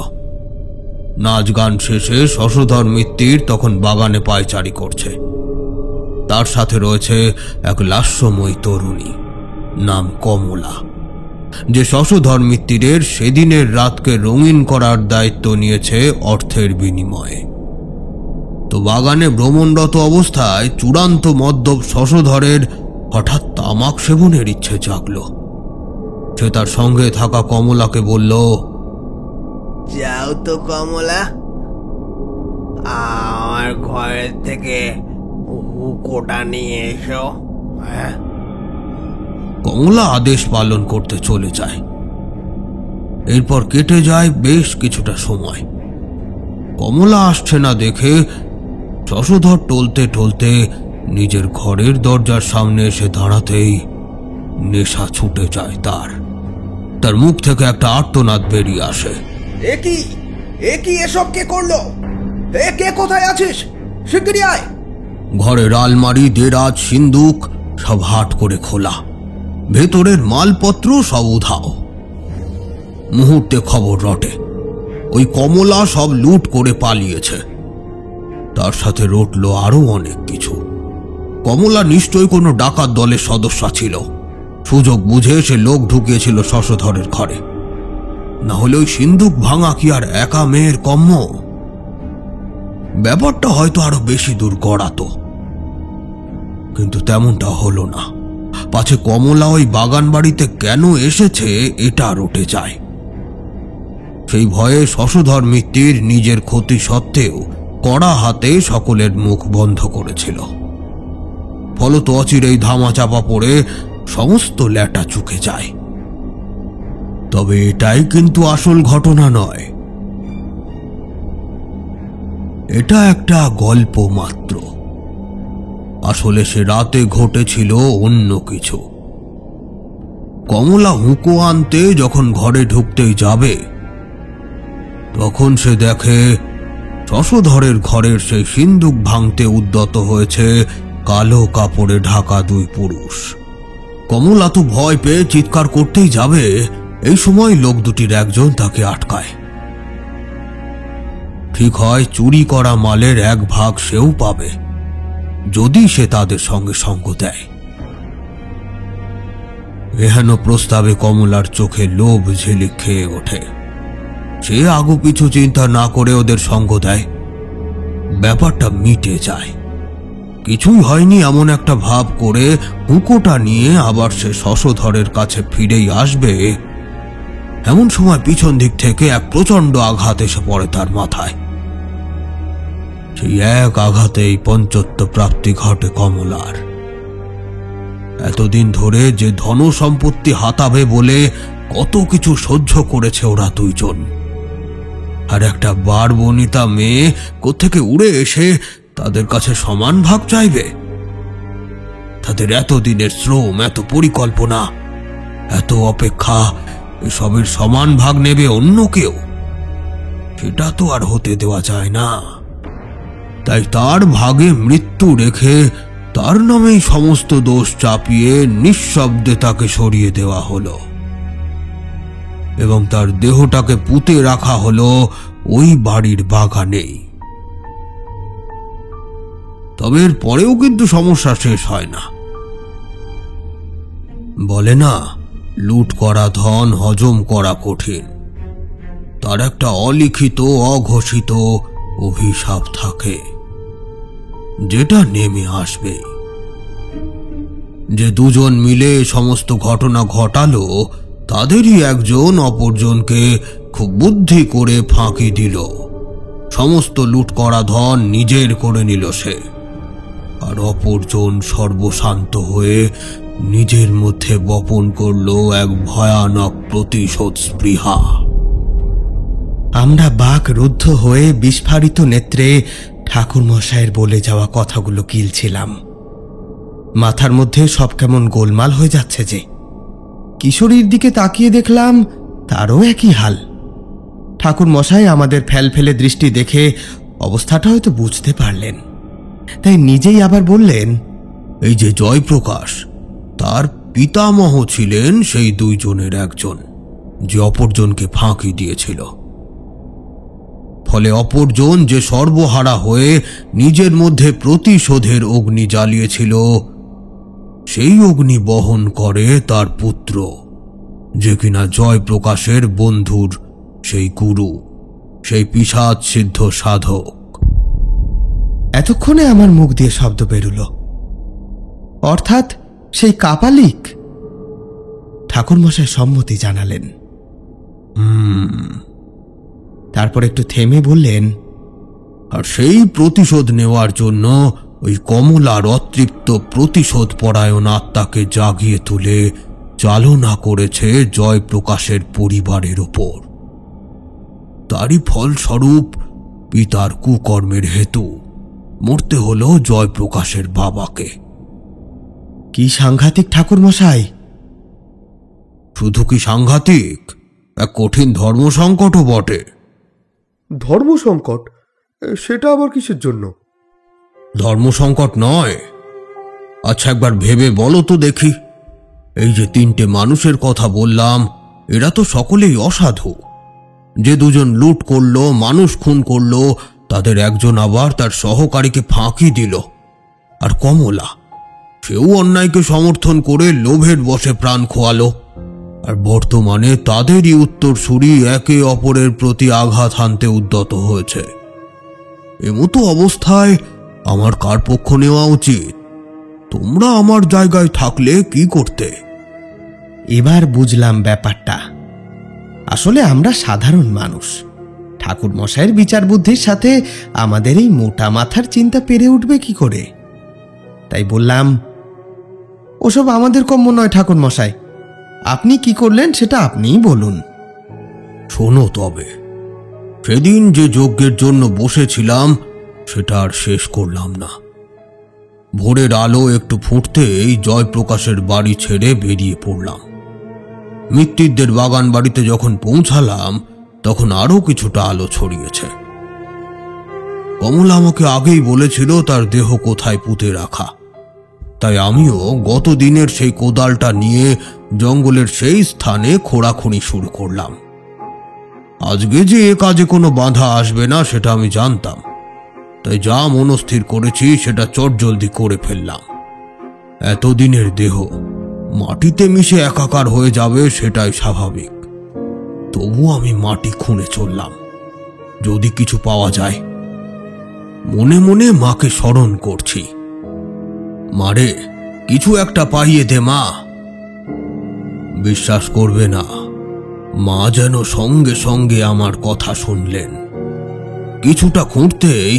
নাচ গান শেষে শশধর মিত্তির তখন বাগানে পায়চারি করছে। তার সাথে রয়েছে এক লাস্যময়ী তরুণী, নাম কমলা, যে শশধর মিত্তিরের সেদিনের রাতকে রঙিন করার দায়িত্ব নিয়েছে অর্থের বিনিময়ে। তো বাগানে ভ্রমণরত অবস্থায় চূড়ান্ত মদ্যপ শশধরের হঠাৎ তামাক সেবনের ইচ্ছে জাগল। সে তার সঙ্গে থাকা কমলাকে বলল, যাও তো কমলা, আমার ঘরের থেকে হুকোটা নিয়ে এসো। কমলা আদেশ পালন করতে চলে যায়। এরপর কেটে যায় বেশ কিছুটা সময়। কমলা আসছে না দেখে শশধর টলতে টলতে নিজের ঘরের দরজার সামনে এসে দাঁড়াতেই নেশা ছুটে যায় তার মুখ থেকে একটা আর্তনাদ বেরিয়ে আসে। এ কি এসব কে করলো? কে কোথায় আছিস? শিগগিরই আয়। ঘরের আলমারি, দেরাজ, সিন্দুক সব হাট করে খোলা, ভেতরের মালপত্র সব উধাও। মুহূর্তে খবর রটে, ওই কমলা সব লুট করে পালিয়েছে। তার সাথে রটল আরো অনেক কিছু। কমলা নিশ্চয়ই কোনো ডাকাত দলের সদস্য ছিল। সুযোগ বুঝে সে লোক ঢুকিয়েছিল শশধরের ঘরে। না হলে ওই সিন্দুক ভাঙা কি আর একা মেয়ের কম্য? ব্যাপারটা হয়তো আরো বেশি দূর গড়াতো, কিন্তু তেমনটা হলো না। পাছে কমলা ওই বাগান বাড়িতে কেন এসেছে এটা রটে যায়। সেই ভয়ে শশধর মিত্তির নিজের ক্ষতি সত্ত্বেও কড়া হাতে সকলের মুখ বন্ধ করেছিল। ফলত অচিরেই ধামা চাপা পড়ে সমস্ত ল্যাটা চুকে যায়। তবে এটাই কিন্তু আসল ঘটনা নয়, এটা একটা গল্প মাত্র। আসলে সে রাতে ঘটেছিল অন্য কিছু। কমলা হুঁকো আনতে যখন ঘরে ঢুকতেই যাবে, তখন সে দেখে শশধরের ঘরের সেই সিন্দুক ভাঙতে উদ্যত হয়েছে কালো কাপড়ে ঢাকা দুই পুরুষ। কমলা তো ভয় পেয়ে চিৎকার করতেই যাবে, এই সময় লোক দুটির একজন তাকে আটকায়। ঠিক হয় চুরি করা মালের এক ভাগ সেও পাবে যদি সে তাদের সঙ্গে সঙ্গ দেয়। এহেন প্রস্তাবে কমলার চোখে লোভ ঝিলিক খেয়ে ওঠে। সে আগু পিছু চিন্তা না করে ওদের সঙ্গ দেয়। ব্যাপারটা মিটে যায়। কিছুই হয়নি এমন একটা ভাব করে হুঁকোটা নিয়ে আবার সে শশধরের কাছে ফিরেই আসবে, এমন সময় পিছন দিক থেকে এক প্রচন্ড আঘাত এসে পড়ে তার মাথায়। সেই এক আঘাতেই পঞ্চত্ব প্রাপ্তি ঘটে কমলার। এতদিন ধরে যে ধন সম্পত্তি হাতাবে বলে কত কিছু সহ্য করেছে ওরা দুইজন, আর একটা বার বনিতা মেয়ে কোত্থেকে উড়ে এসে তাদের কাছে সমান ভাগ চাইবে? তাদের এতদিনের শ্রম, এত পরিকল্পনা, এত অপেক্ষা, এসবের সমান ভাগ নেবে অন্য কেউ? সেটা তো আর হতে দেওয়া যায় না। তাই তার ভাগে মৃত্যু রেখে তার নামেই সমস্ত দোষ চাপিয়ে নিঃশব্দে তাকে সরিয়ে দেওয়া হলো এবং তার দেহটাকে পুঁতে রাখা হলো ওই বাড়ির বাগানেই। তবে এর পরেও কিন্তু সমস্যা শেষ হয় না। বলে না, লুট করা ধন হজম করা কঠিন। তার একটা অলিখিত অঘোষিত অভিশাপ থাকে, যেটা নেমে আসবে। যে দুজন মিলে সমস্ত ঘটনা ঘটালো, তাদেরই একজন অপরজনকে খুব বুদ্ধি করে ফাঁকি দিল। সমস্ত লুট করা ধন নিজের করে নিল সে, আর অপরজন সর্বশান্ত হয়ে নিজের মধ্যে বপন করলো এক ভয়ানক প্রতিশোধ স্পৃহা। আমরা বাক রুদ্ধ হয়ে বিস্ফারিত নেত্রে ঠাকুরমশায়ের বলে যাওয়া কথাগুলো গিলছিলাম। মাথার মধ্যে সব কেমন গোলমাল হয়ে যাচ্ছে যে। কিশোরীর দিকে তাকিয়ে দেখলাম তারও একই হাল। ঠাকুরমশাই আমাদের ফেলফেলে দৃষ্টি দেখে অবস্থাটা হয়তো বুঝতে পারলেন, তাই নিজেই আবার বললেন, এই যে জয়প্রকাশ, তার পিতামহ ছিলেন সেই দুইজনের একজন, যে অপরজনকে ফাঁকি দিয়েছিল। ফলে অপরজন যে সর্বহারা হয়ে নিজের মধ্যে প্রতিশোধের অগ্নি জ্বালিয়েছিল, সেই অগ্নি বহন করে তার পুত্র, যে কিনা জয়প্রকাশের বন্ধুর সেই গুরু, সেই পিশাচ সিদ্ধ সাধক। এতক্ষণে আমার মুখ দিয়ে শব্দ বেরুল, অর্থাৎ সেই কাপালিক। ঠাকুরমশাই সম্মতি জানালেন। তারপর একটু থেমে বললেন, আর সেই প্রতিশোধ নেওয়ার জন্য ওই কমলার অতৃপ্ত প্রতিশোধ পরায়ণ আত্মাকে জাগিয়ে তুলে চালনা করেছে জয়প্রকাশের পরিবারের ওপর। তারই ফলস্বরূপ পিতার কুকর্মের হেতু মরতে হলো জয়প্রকাশের বাবাকে। কি সাংঘাতিক ঠাকুর মশাই! শুধু কি সাংঘাতিক, এক কঠিন ধর্ম সংকটও বটে। ধর্ম সংকট? সেটা আবার কিসের জন্য? ধর্ম সংকট নয়। আচ্ছা একবার ভেবে বলো তো দেখি, এই যে 3টে মানুষের কথা বললাম, এরা তো সকলেই অসাধু। যে 2জন লুট করলো, মানুষ খুন করলো, তাদের একজন আবার তার সহকারীকে ফাঁকি দিল। আর কমলা, সেও অন্যায়কে সমর্থন করে লোভের বশে প্রাণ খোয়ালো। আর বর্তমানে তাদেরই উত্তরসূরি একে অপরের প্রতি আঘাত হানতে উদ্যত হয়েছে। এমতো অবস্থায় আমার কার পক্ষ নেওয়া উচিত? তোমরা আমার জায়গায় থাকলে কি করতে? এবার বুঝলাম ব্যাপারটা। আসলে আমরা সাধারণ মানুষ, ঠাকুর মশাইয়ের বিচার বুদ্ধির সাথে আমাদের এই মোটা মাথার চিন্তা পেরে উঠবে কি করে। তাই বললাম, ওসব আমাদের কম্য নয় ঠাকুর মশাই, আপনি কি করলেন সেটা আপনিই বলুন। শোনো তবে, সেদিন যে যজ্ঞের জন্য বসেছিলাম সেটা আর শেষ করলাম না। ভোরের আলো একটু ফুটতেই জয়প্রকাশের বাড়ি ছেড়ে বেরিয়ে পড়লাম। মিত্তিরদের বাগান বাড়িতে যখন পৌঁছালাম তখন আরো কিছুটা আলো ছড়িয়েছে। কমলা আমাকে আগেই বলেছিল তার দেহ কোথায় পুঁতে রাখা, তাই আমিও গত দিনের সেই কোদালটা নিয়ে জঙ্গলের সেই স্থানে খোঁড়াখুঁড়ি শুরু করলাম। আজকে যে এ কাজে কোনো বাধা আসবে না সেটা আমি জানতাম, তাই যা মনস্থির করেছি সেটা চটজলদি করে ফেললাম। এতদিনের দেহ মাটিতে মিশে একাকার হয়ে যাবে সেটাই স্বাভাবিক। তবু আমি মাটি খুঁড়ে চললাম, যদি কিছু পাওয়া যায়। মনে মনে মাকে স্মরণ করছি, মারে কিছু একটা পাইয়ে দে মা। বিশ্বাস করবে না, মা যেন সঙ্গে সঙ্গে আমার কথা শুনলেন। কিছুটা খুঁড়তেই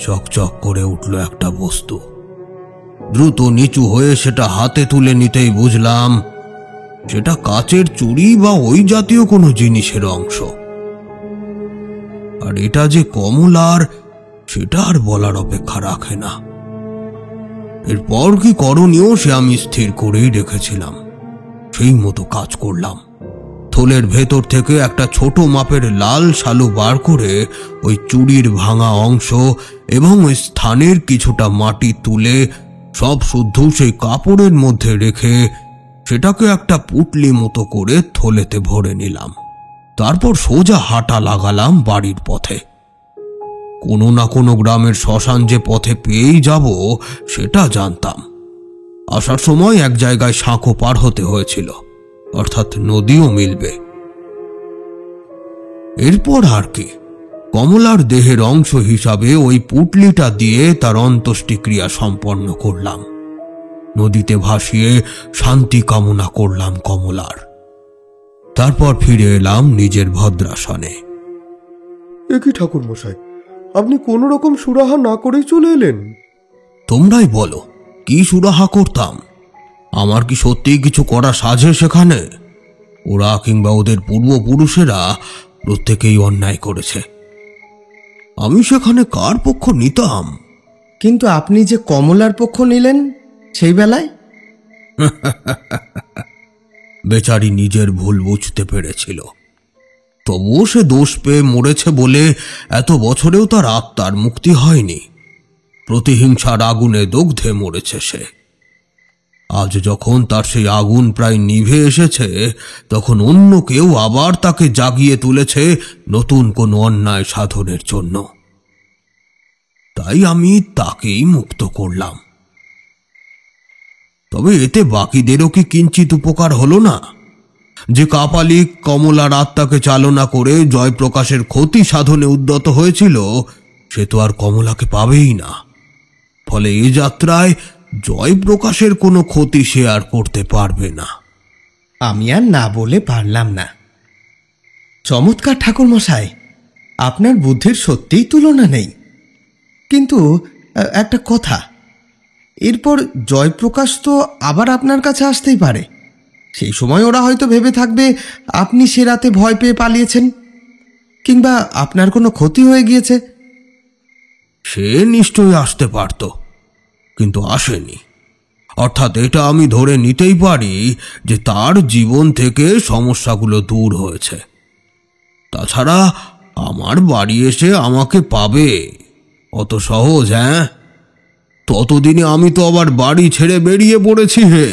চকচক করে উঠল একটা বস্তু। দ্রুত নিচু হয়ে সেটা হাতে তুলে নিতেই বুঝলাম সেটা কাচের চুড়ি বা ওই জাতীয় কোনো জিনিসের অংশ। আর এটা যে কমলার, সেটা আর বলার অপেক্ষা রাখে না। এরপর কি করণীয় সে আমি স্থির করেই রেখেছিলাম, সেই মতো কাজ করলাম। থলের ভেতর থেকে একটা ছোট মাপের লাল শালু বার করে ওই চুড়ির ভাঙা অংশ এবং ওই স্থানের কিছুটা মাটি তুলে সব শুদ্ধ সেই কাপড়ের মধ্যে রেখে সেটাকে একটা পুটলি মতো করে থলেতে ভরে নিলাম। তারপর সোজা হাঁটা লাগালাম বাড়ির পথে। কোনো না কোনো গ্রামের শ্মশান যে পথে পেয়েই যাব সেটা জানতাম। আসার সময় এক জায়গায় সাঁকো পার হতে হয়েছিল, অর্থাৎ নদীও মিলবে। এরপর আর কি, কমলার দেহের অংশ হিসাবে ওই পুটলিটা দিয়ে তার অন্ত্যেষ্টিক্রিয়া সম্পন্ন করলাম। নদীতে ভাসিয়ে শান্তি কামনা করলাম কমলার। তারপর ফিরে এলাম নিজের ভদ্রাসনে। এ কি ঠাকুর মশাই, আপনি কোনো রকম সুরাহা না করেই চলে এলেন? তোমরাই বলো, কি সুরাহা করতাম? আমার কি সত্যিই কিছু করা সাজে সেখানে? ওরা কিংবা ওদের পূর্বপুরুষেরা প্রত্যেকেই অন্যায় করেছে, আমি সেখানে কার পক্ষ নিতাম? কিন্তু আপনি যে কমলার পক্ষ নিলেন সেই বেলায়? বেচারি নিজের ভুল বুঝতে পেরেছিল, তবুও সে দোষ পেয়ে মরেছে বলে এত বছরেও তার আত্মার মুক্তি হয়নি। প্রতিহিংসার আগুনে দগ্ধে মরেছে সে। আজ যখন তার সেই আগুন প্রায় নিভে এসেছে, তখন অন্য কেউ আবার তাকে জাগিয়ে তুলেছে নতুন কোনো অন্যায় সাধনের জন্য। তাই আমি তাকেই মুক্ত করলাম। তবে এতে বাকিদেরও কি কিঞ্চিত উপকার হলো না? যে কাপালিক কমলার আত্মাকে চালনা করে জয়প্রকাশের ক্ষতি সাধনে উদ্যত হয়েছিল, সে তো আর কমলাকে পাবেই না। ফলে এ যাত্রায় জয়প্রকাশের কোনো ক্ষতি সে আর করতে পারবে না। আমি আর না বলে পারলাম না। চমৎকার ঠাকুর মশাই, আপনার বুদ্ধির সত্যিই তুলনা নেই। কিন্তু একটা কথা, এরপর জয়প্রকাশ তো আবার আপনার কাছে আসতেই পারে। সেই সময় ওরা হয়তো ভেবে থাকবে আপনি সে রাতে ভয় পেয়ে পালিয়েছেন, কিংবা আপনার কোনো ক্ষতি হয়ে গিয়েছে। সে নিশ্চয়ই আসতে পারত, কিন্তু আসেনি। অর্থাৎ এটা আমি ধরে নিতেই পারি যে তার জীবন থেকে সমস্যাগুলো দূর হয়েছে। তাছাড়া আমার বাড়ি এসে আমাকে পাবে অত সহজ? হ্যাঁ, ততদিনে আমি তো আবার বাড়ি ছেড়ে বেরিয়ে পড়েছি হে।